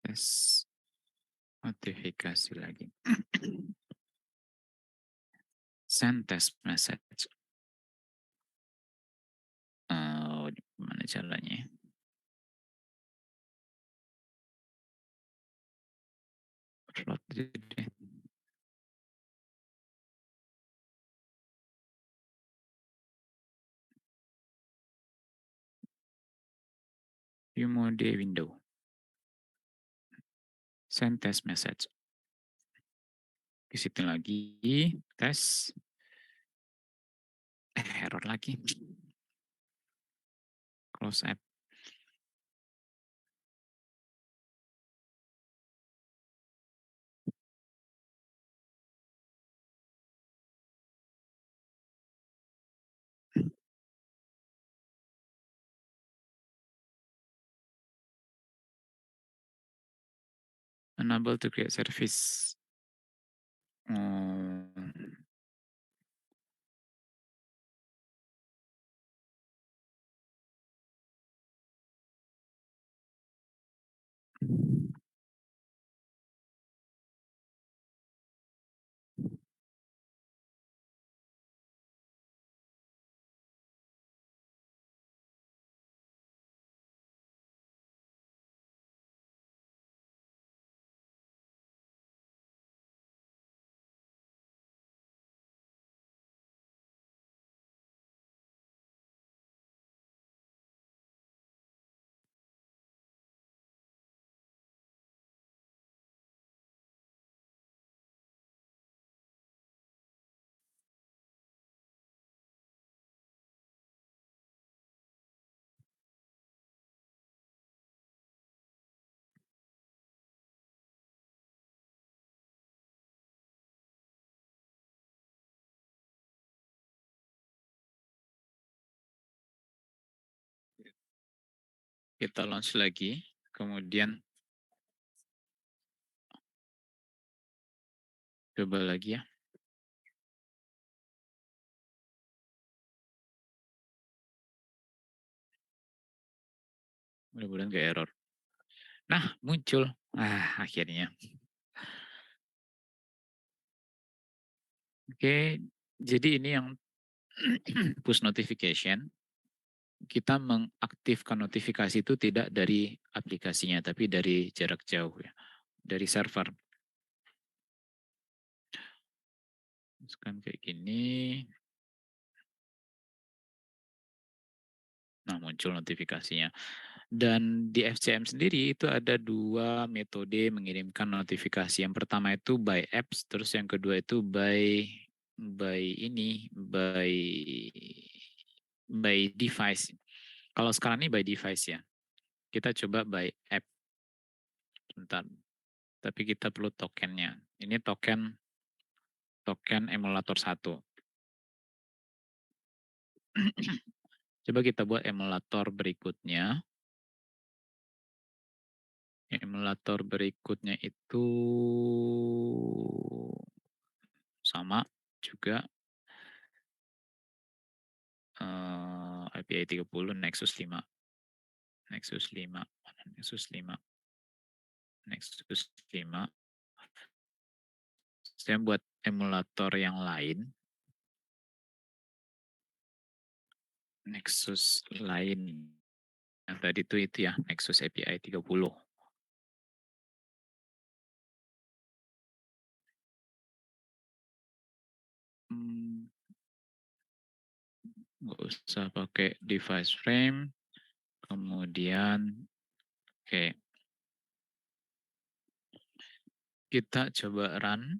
Tes notifikasi lagi. Send test message. Oh, gimana caranya? Upload deh. View mode window. Send test message. Di situ lagi, tes. Error lagi. Close app. Unable to create service. Oh. Kita launch lagi, kemudian coba lagi ya. Mudah-mudahan nggak error. Nah, muncul. Akhirnya. Oke, jadi ini yang push notification. Kita mengaktifkan notifikasi itu tidak dari aplikasinya, tapi dari jarak jauh ya, dari server. Misalkan kayak gini. Nah, muncul notifikasinya. Dan di FCM sendiri itu ada 2 metode mengirimkan notifikasi. Yang pertama itu by apps, terus yang kedua itu by device. Kalau sekarang ini by device ya. Kita coba by app. Bentar. Tapi kita perlu tokennya. Ini token emulator 1. Coba kita buat emulator berikutnya. Emulator berikutnya itu sama juga API 30 Nexus 5. Nexus 5. Nexus 5. Nexus 5. Saya buat emulator yang lain. Nexus lain. Yang tadi itu ya, Nexus API 30. Nggak usah pakai device frame. Kemudian, oke. Kita coba run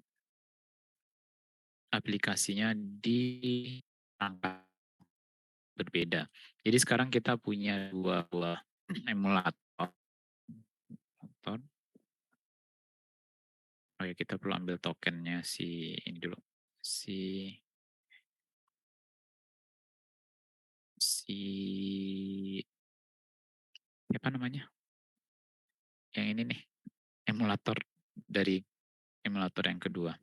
aplikasinya di perangkat berbeda. Jadi sekarang kita punya 2 buah emulator. Oh ya, kita perlu ambil tokennya si ini dulu. Si apa namanya? Yang ini nih, emulator dari emulator yang kedua.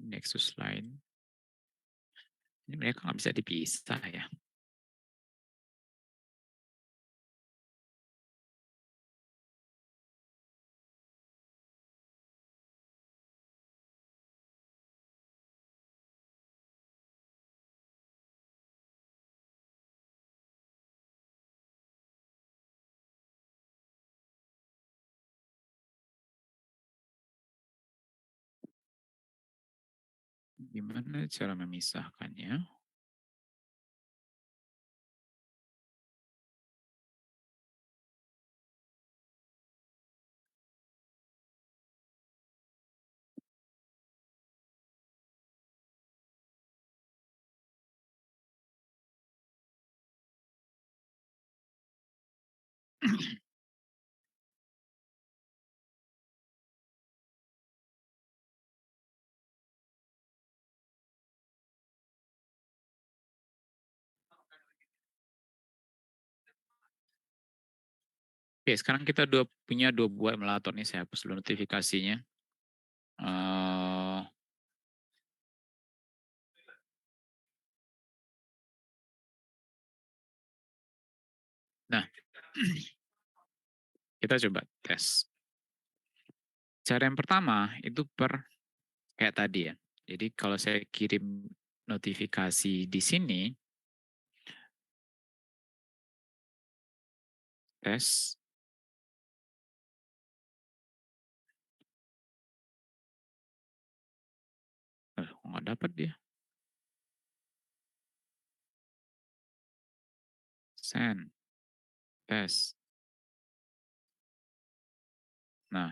Nexus lain. Ini mereka nggak bisa dipisah ya. Gimana cara memisahkannya? Oke, sekarang kita punya 2 buah emulator nih, saya hapus dulu notifikasinya. Nah, kita coba tes. Cara yang pertama itu kayak tadi ya. Jadi kalau saya kirim notifikasi di sini, tes. Nggak dapat dia. Send. Tes. Nah,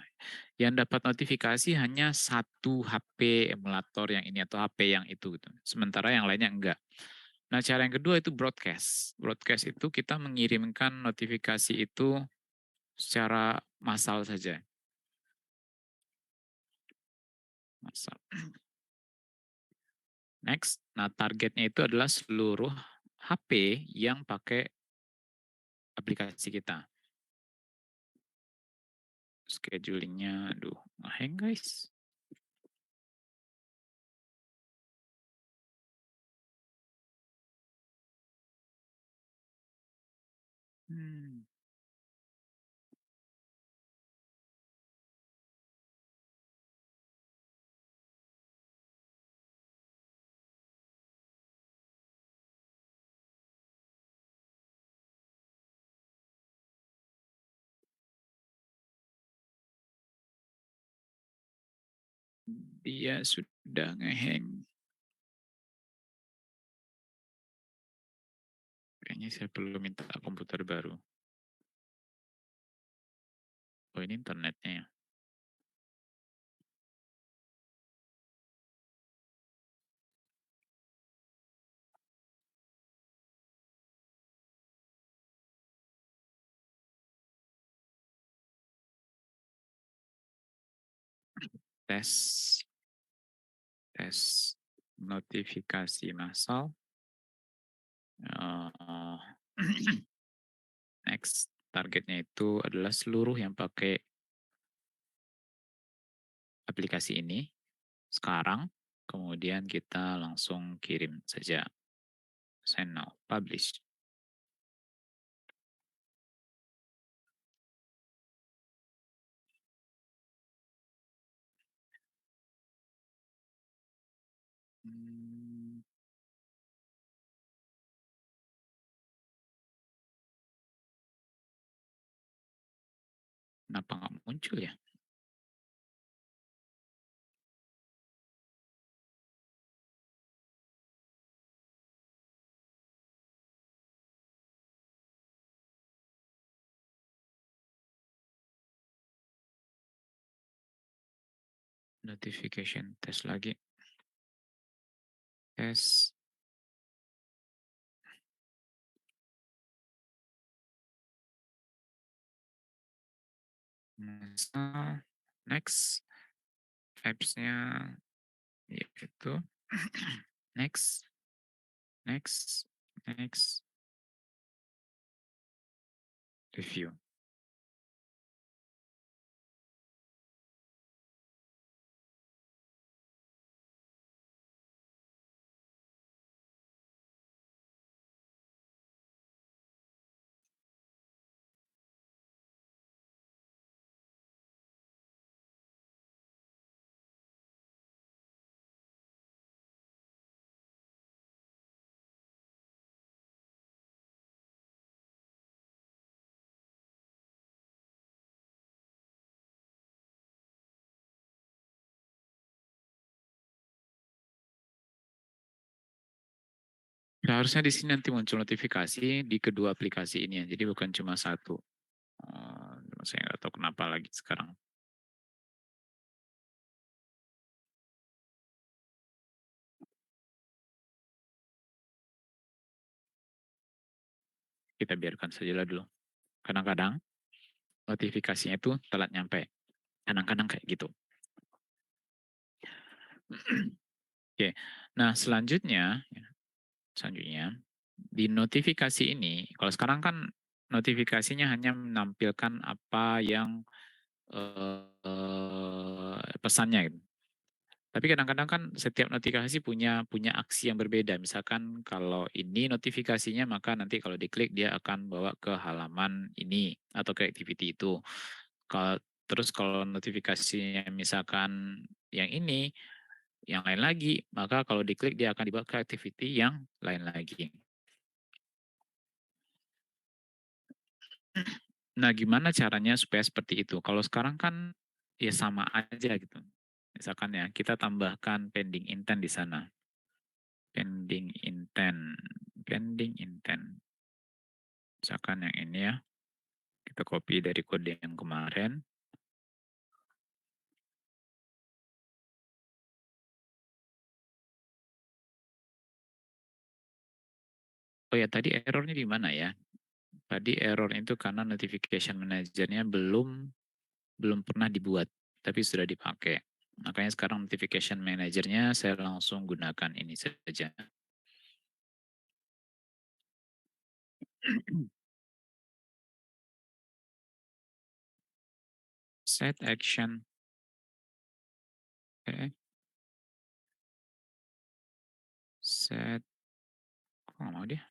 yang dapat notifikasi hanya satu HP emulator yang ini atau HP yang itu gitu. Sementara yang lainnya enggak. Nah, cara yang kedua itu broadcast. Broadcast itu kita mengirimkan notifikasi itu secara massal saja. Massal. Next, nah targetnya itu adalah seluruh HP yang pakai aplikasi kita. Schedulingnya, aduh, hang guys. Hmm. Dia sudah ngehang. Kayaknya saya perlu minta komputer baru. Oh, ini internetnya ya. Tes, tes notifikasi massal. Eh, next, targetnya itu adalah seluruh yang pakai aplikasi ini sekarang. Kemudian kita langsung kirim saja. Send now, publish. Hmm, kenapa nggak muncul ya? Notification tes lagi. Tes. Next. Apps-nya ya itu. Next. Next. Next. Review. Nah, harusnya di sini nanti muncul notifikasi di kedua aplikasi ini ya. Jadi bukan cuma satu. Saya nggak tahu kenapa lagi sekarang. Kita biarkan saja lah dulu. Kadang-kadang notifikasinya itu telat nyampe. Kadang-kadang kayak gitu. Oke. Nah, selanjutnya di notifikasi ini, kalau sekarang kan notifikasinya hanya menampilkan apa yang pesannya gitu. Tapi kadang-kadang kan setiap notifikasi punya punya aksi yang berbeda. Misalkan kalau ini notifikasinya, maka nanti kalau diklik dia akan bawa ke halaman ini atau ke activity itu. Kalau terus kalau notifikasinya misalkan yang ini, yang lain lagi, maka kalau diklik dia akan dibawa ke activity yang lain lagi. Nah, gimana caranya supaya seperti itu? Kalau sekarang kan ya sama aja gitu. Misalkan ya, kita tambahkan pending intent di sana. Pending intent. Pending intent. Misalkan yang ini ya, kita copy dari kode yang kemarin. Oh ya, tadi errornya di mana ya? Tadi error itu karena notification manajernya belum pernah dibuat, tapi sudah dipakai. Makanya sekarang notification manajernya saya langsung gunakan ini saja. Set action. Oke. Set, kok nggak mau dia?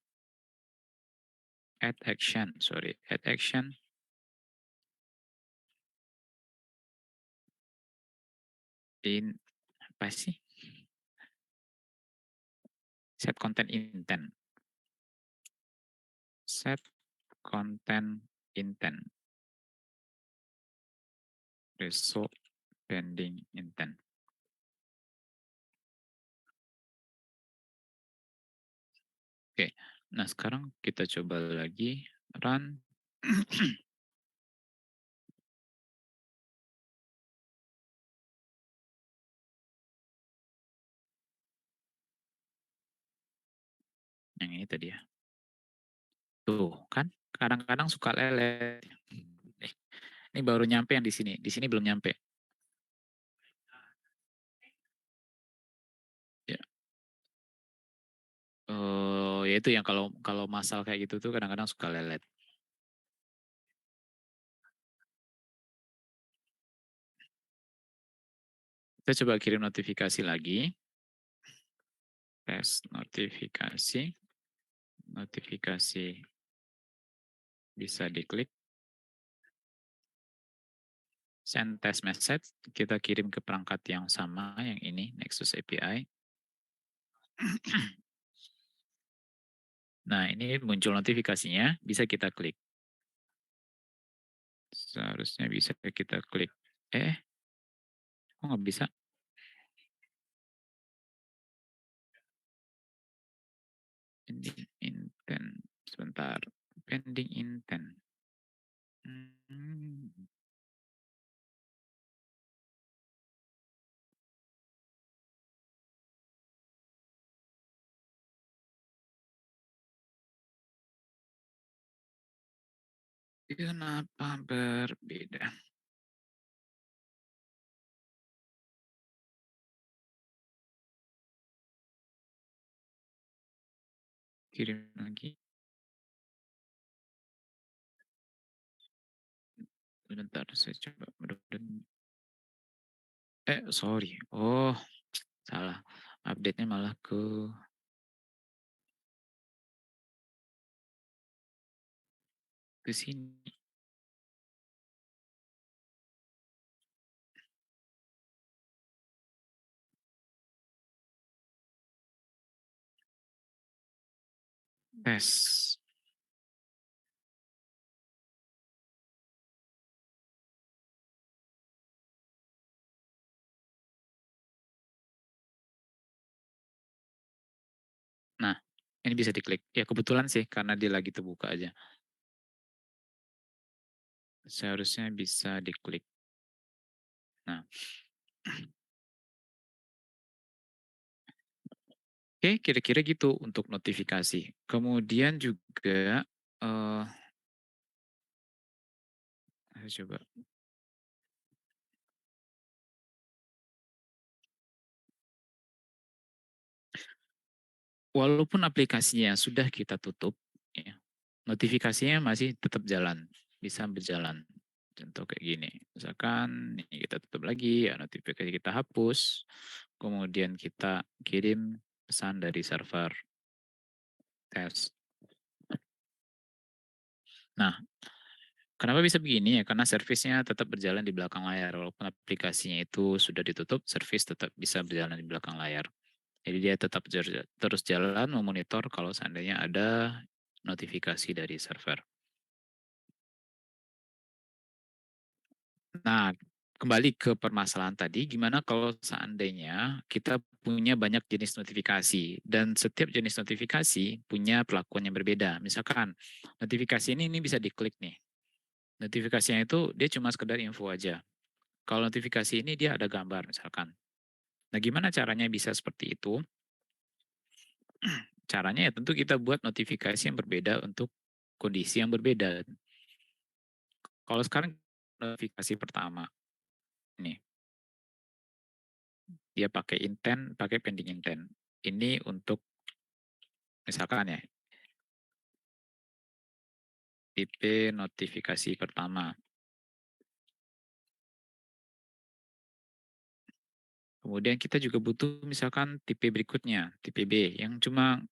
Add action, sorry. Add action. In, apa sih? Set content intent. Set content intent. Result pending intent. Oke, nah sekarang kita coba lagi run. Yang ini tadi ya. Tuh kan, kadang-kadang suka lelet. Ini baru nyampe yang di sini belum nyampe. Ya, ya itu yang kalau kalau masal kayak gitu tuh kadang-kadang suka lelet. Kita coba kirim notifikasi lagi. Tes notifikasi. Notifikasi bisa diklik. Send test message. Kita kirim ke perangkat yang sama, yang ini, Nexus API. Nah, ini muncul notifikasinya, bisa kita klik. Seharusnya bisa kita klik. Kok nggak bisa? Pending intent. Sebentar. Pending intent. Kenapa berbeda? Kirim lagi. Bentar, saya coba. Sorry. Oh, salah. Update-nya malah ke sini. Tes. Nah, ini bisa diklik. Ya kebetulan sih karena dia lagi terbuka aja. Seharusnya bisa diklik. Nah. Oke, kira-kira gitu untuk notifikasi. Kemudian juga saya coba. Walaupun aplikasinya sudah kita tutup, ya, notifikasinya masih tetap jalan, bisa berjalan. Contoh kayak gini, misalkan ini kita tutup lagi, ya notifikasi kita hapus, kemudian kita kirim pesan dari server tes. Nah, kenapa bisa begini ya? Karena servisnya tetap berjalan di belakang layar, walaupun aplikasinya itu sudah ditutup, servis tetap bisa berjalan di belakang layar. Jadi dia tetap terus jalan memonitor kalau seandainya ada notifikasi dari server. Nah, kembali ke permasalahan tadi, gimana kalau seandainya kita punya banyak jenis notifikasi dan setiap jenis notifikasi punya perlakuan yang berbeda. Misalkan notifikasi ini bisa diklik nih. Notifikasinya itu dia cuma sekedar info aja. Kalau notifikasi ini dia ada gambar misalkan. Nah, gimana caranya bisa seperti itu? Caranya ya tentu kita buat notifikasi yang berbeda untuk kondisi yang berbeda. Kalau sekarang notifikasi pertama, nih, dia pakai intent, pakai pending intent. Ini untuk misalkan ya, tipe notifikasi pertama. Kemudian kita juga butuh misalkan tipe berikutnya, tipe B yang cuma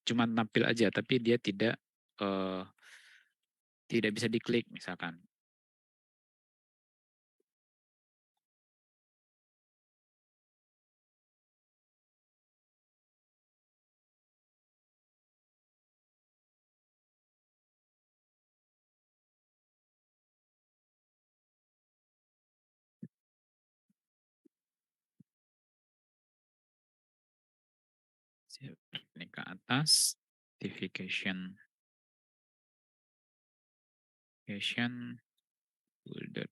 tampil aja tapi dia eh, tidak bisa diklik misalkan. Ini ke atas, notification builder,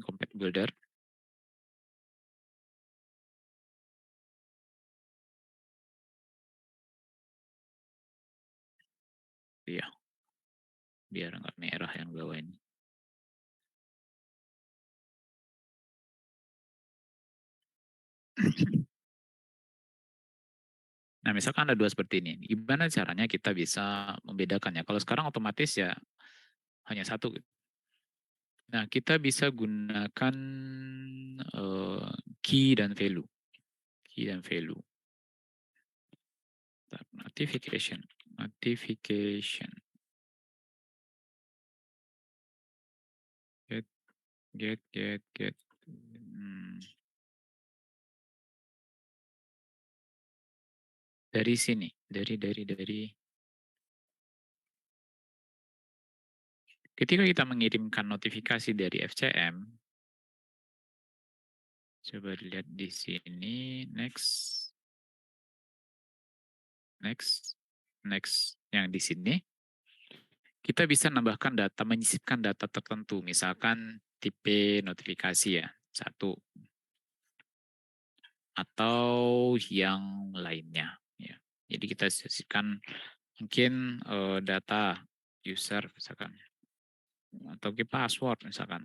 compact builder. Iya, biar nggak merah yang bawah ini. Nah, misalkan ada dua seperti ini. Gimana caranya kita bisa membedakannya? Kalau sekarang otomatis ya hanya satu. Nah, kita bisa gunakan key dan value. Key dan value. Notification. Get. Dari sini, dari ketika kita mengirimkan notifikasi dari FCM, coba lihat di sini, next, yang di sini, kita bisa menambahkan data, menyisipkan data tertentu, misalkan tipe notifikasi ya, satu, atau yang lainnya. Ya. Jadi kita sisipkan mungkin data user misalkan, atau password misalkan.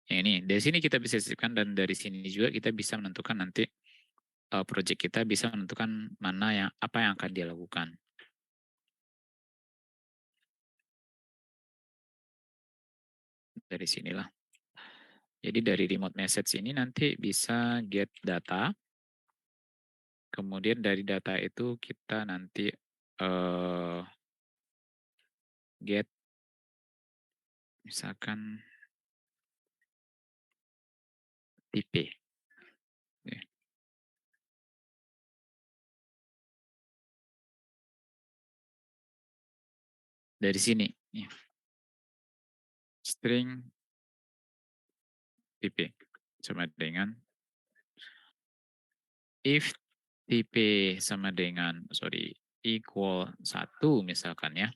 Yang ini, dari sini kita bisa sisipkan dan dari sini juga kita bisa menentukan nanti project kita bisa menentukan apa yang akan dia lakukan. Dari sinilah. Jadi dari remote message ini nanti bisa get data. Kemudian dari data itu kita nanti get misalkan tipe. Dari sini. String tipe sama dengan if tipe sama dengan equal 1 misalkan ya,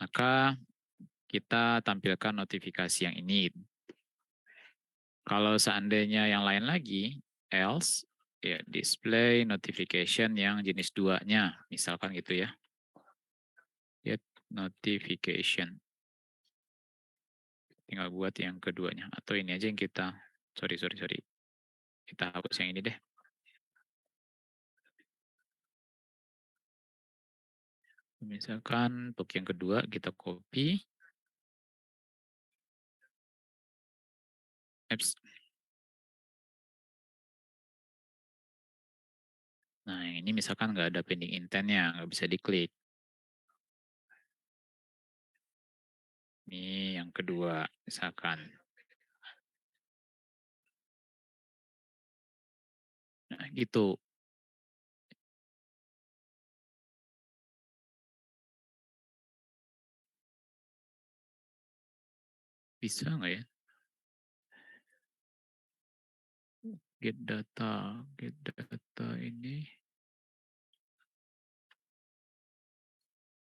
maka kita tampilkan notifikasi yang ini. Kalau seandainya yang lain lagi, else, ya display notification yang jenis 2-nya, misalkan gitu ya. Get notification. Tinggal buat yang keduanya. Atau ini aja yang kita, sorry. Kita hapus yang ini deh. Misalkan untuk yang kedua kita copy. Apps. Nah, yang ini misalkan nggak ada pending intent-nya, nggak bisa diklik. Ini yang kedua, misalkan. Nah, gitu. Bisa nggak ya? Get data ini.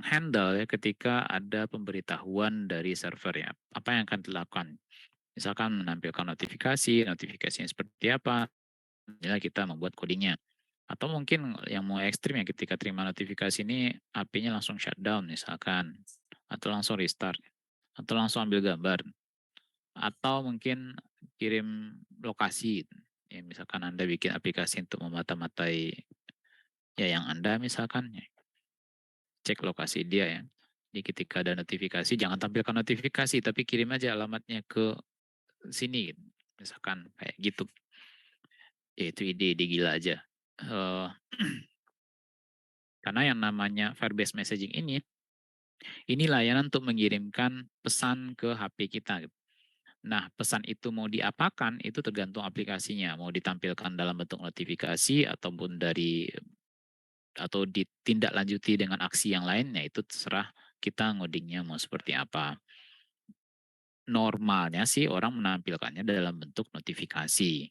menghandle ya ketika ada pemberitahuan dari server ya. Apa yang akan dilakukan? Misalkan menampilkan notifikasi, notifikasinya seperti apa, inilah kita membuat codingnya. Atau mungkin yang mau ekstrim ya ketika terima notifikasi ini HP-nya langsung shutdown misalkan, atau langsung restart, atau langsung ambil gambar, atau mungkin kirim lokasi. Ya, misalkan Anda bikin aplikasi untuk memata-matai ya yang Anda misalkan, ya, cek lokasi dia ya. Jadi ketika ada notifikasi, jangan tampilkan notifikasi, tapi kirim aja alamatnya ke sini, misalkan kayak gitu. Ya, itu ide-ide gila aja. Karena yang namanya Firebase Messaging ini layanan untuk mengirimkan pesan ke HP kita. Nah, pesan itu mau diapakan, itu tergantung aplikasinya. Mau ditampilkan dalam bentuk notifikasi, ataupun atau ditindaklanjuti dengan aksi yang lainnya, itu terserah kita ngodingnya mau seperti apa. Normalnya sih orang menampilkannya dalam bentuk notifikasi,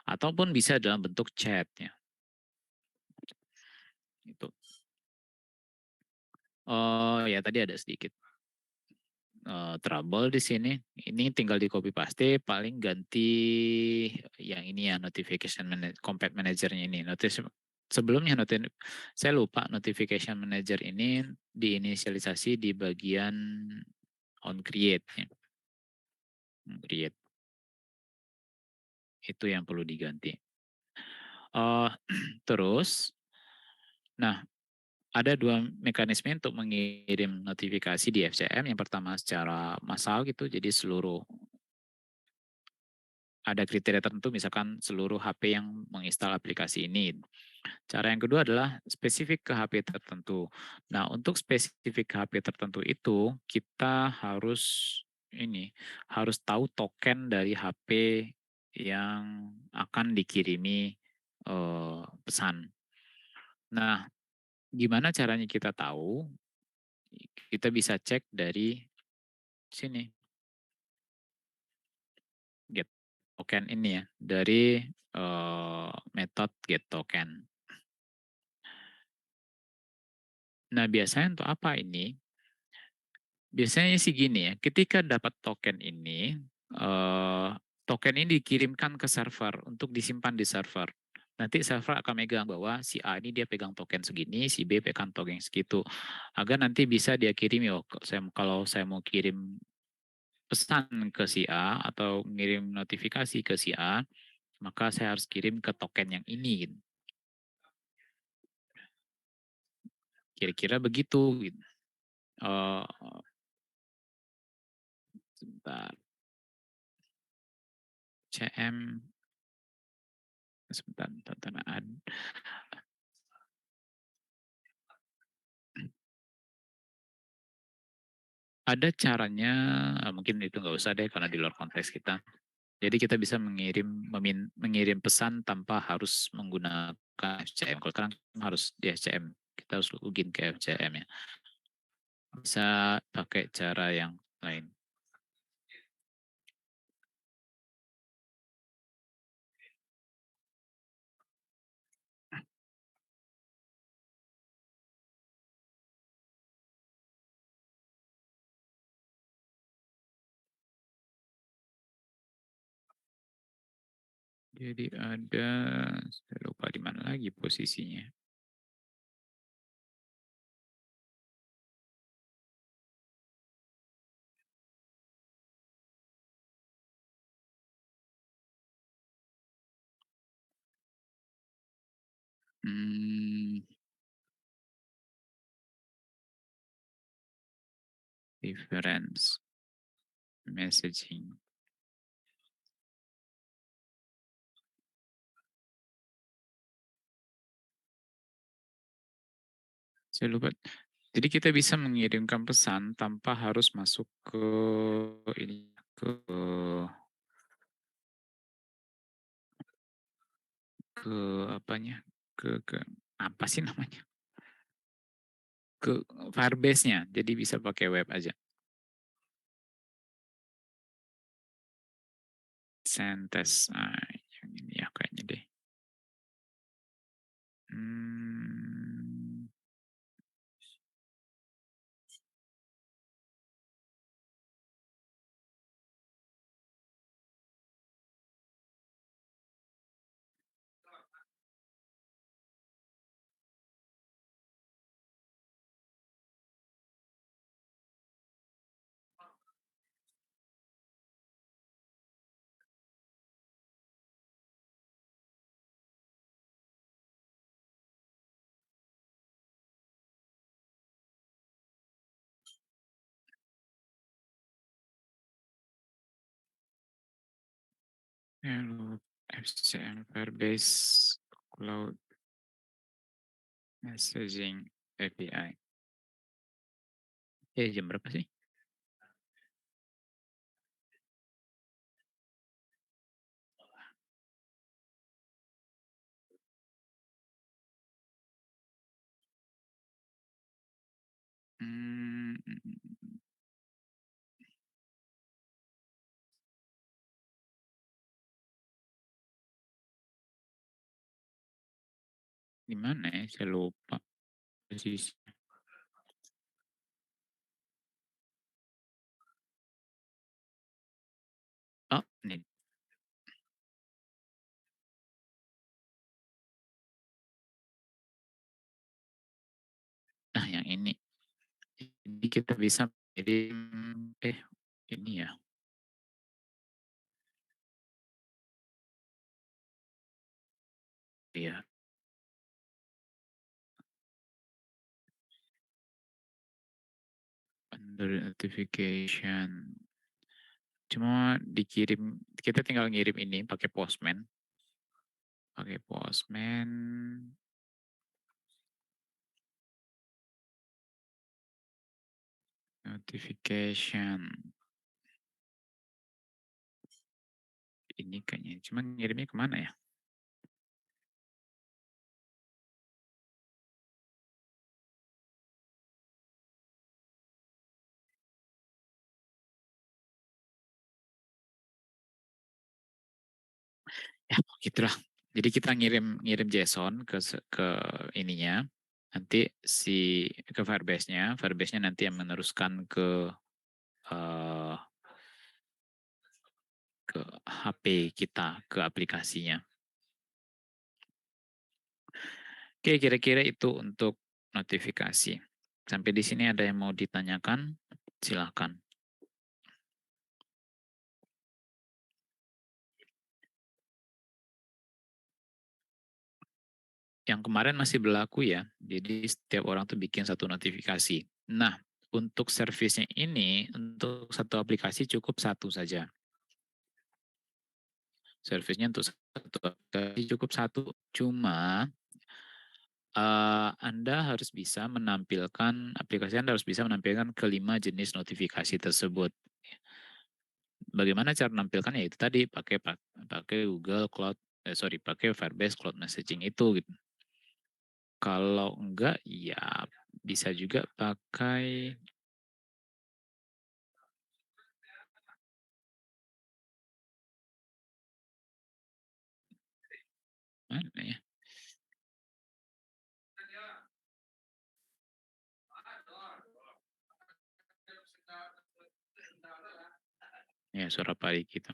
ataupun bisa dalam bentuk chat ya. Itu. Oh ya, tadi ada sedikit trouble di sini. Ini tinggal di copy paste, paling ganti yang ini ya, Compact Manager-nya ini. Sebelumnya saya lupa notification manager ini diinisialisasi di bagian on create ya. Create. Itu yang perlu diganti. Terus, nah, ada dua mekanisme untuk mengirim notifikasi di FCM. Yang pertama secara massal gitu, jadi ada kriteria tertentu, misalkan seluruh HP yang menginstal aplikasi ini. Cara yang kedua adalah spesifik ke HP tertentu. Nah, untuk spesifik ke HP tertentu itu, kita harus tahu token dari HP yang akan dikirimi pesan. Nah, gimana caranya kita tahu? Kita bisa cek dari sini, get token ini ya, dari metode get token. Nah, biasanya untuk apa ini? Biasanya sih gini ya, ketika dapat token ini dikirimkan ke server untuk disimpan di server. Nanti server akan megang bahwa si A ini dia pegang token segini, si B pegang token segitu. Agar nanti bisa dia kirim, kalau saya mau kirim pesan ke si A atau ngirim notifikasi ke si A, maka saya harus kirim ke token yang ini. Kira-kira begitu. Uh, sebentar. CM sebentar, ada caranya, mungkin itu nggak usah deh karena di luar konteks kita. Jadi kita bisa mengirim pesan tanpa harus menggunakan FCM. Kalau sekarang harus di FCM, kita harus login ke FCM ya. Bisa pakai cara yang lain. Jadi saya lupa di mana lagi posisinya. Reference messaging. Saya lupa. Jadi kita bisa mengirimkan pesan tanpa harus masuk ke ini, ke apanya? Ke apa sih namanya? Ke Firebase-nya. Jadi bisa pakai web aja. Sentes. Nah, yang ini ya kayaknya deh. Hello, FCM Firebase Cloud Messaging API. Jam berapa sih? Hmm, di mana ya? Saya lupa posisi. Oh, ini. Nah, yang ini. Jadi kita bisa kirim, ini ya. Iya, under notification. Cuma dikirim, kita tinggal ngirim ini pakai Postman. Pakai Postman. Notification. Ini kayaknya, cuma ngirimnya kemana ya? Ya, gitulah. Jadi kita ngirim JSON ke ininya, nanti ke Firebase-nya nanti yang meneruskan eh, ke HP kita, ke aplikasinya. Oke, kira-kira itu untuk notifikasi. Sampai di sini ada yang mau ditanyakan? Silahkan. Yang kemarin masih berlaku ya, jadi setiap orang tuh bikin satu notifikasi. Nah, untuk servisnya ini, untuk satu aplikasi cukup satu saja. Servisnya untuk satu aplikasi cukup satu. Cuma Anda harus bisa menampilkan, aplikasi Anda harus bisa menampilkan kelima jenis notifikasi tersebut. Bagaimana cara menampilkannya? Itu tadi pakai Google Cloud, pakai Firebase Cloud Messaging itu gitu. Kalau enggak, ya bisa juga pakai mana ya? Ya, suara pari gitu.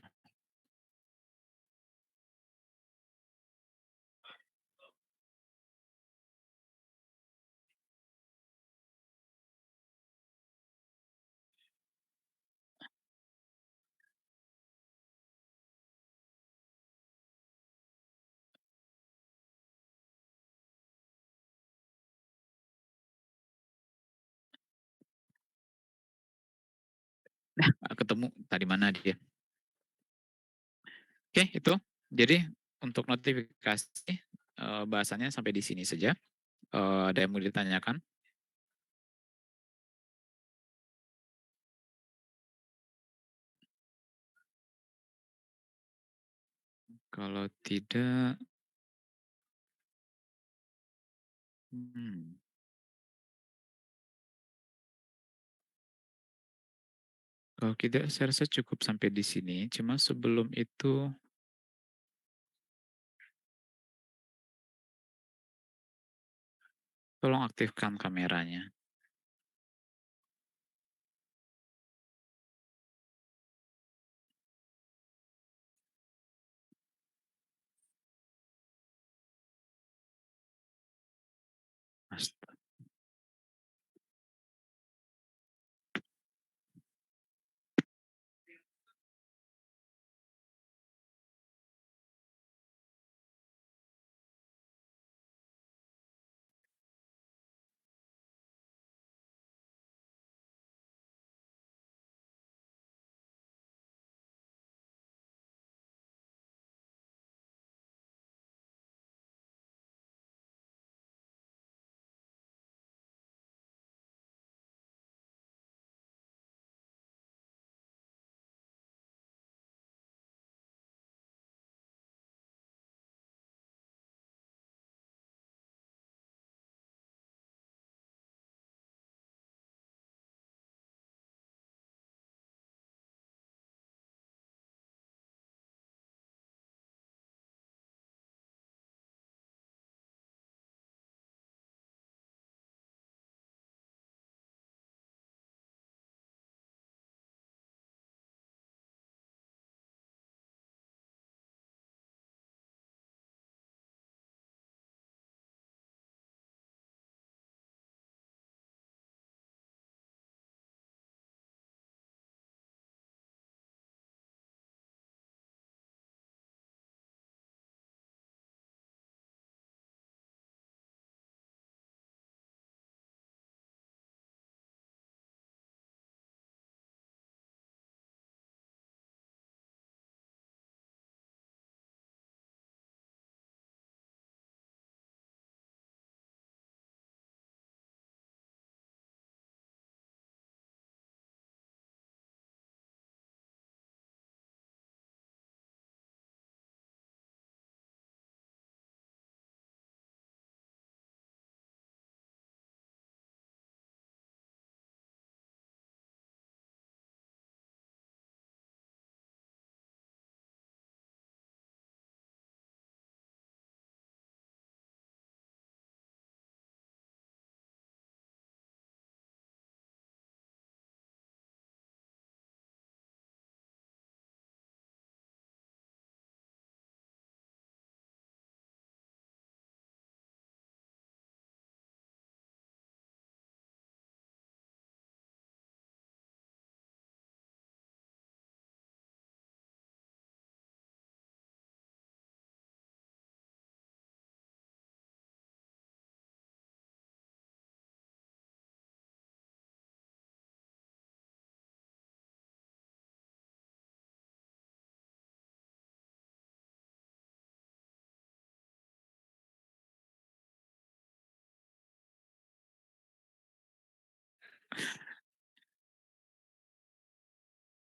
Ketemu tadi mana dia? Oke, itu. Jadi untuk notifikasi bahasannya sampai di sini saja. Ada yang mau ditanyakan? Kalau tidak, hmm, kalau tidak saya rasa cukup sampai di sini. Cuma sebelum itu, tolong aktifkan kameranya. Mas.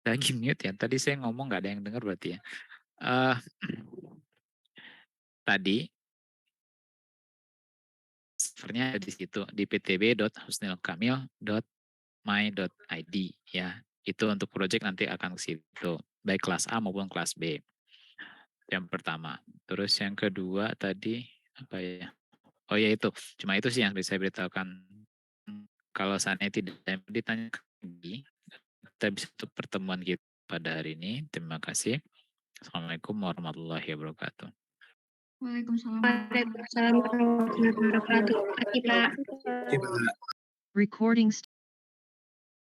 Lagi mute ya. Tadi saya ngomong nggak ada yang dengar berarti ya. Eh, tadi servernya ada di situ di ptb.husnilkamil.my.id ya. Itu untuk project nanti akan ke situ, baik kelas A maupun kelas B. Yang pertama. Terus yang kedua tadi apa ya? Oh ya itu, cuma itu sih yang bisa saya beritahukan. Kalau seandainya tidak ditanya lagi, kita bisa tutup pertemuan kita pada hari ini. Terima kasih. Assalamualaikum warahmatullahi wabarakatuh. Waalaikumsalam. Waalaikumsalam warahmatullahi wabarakatuh. Terima kasih, Pak. Recording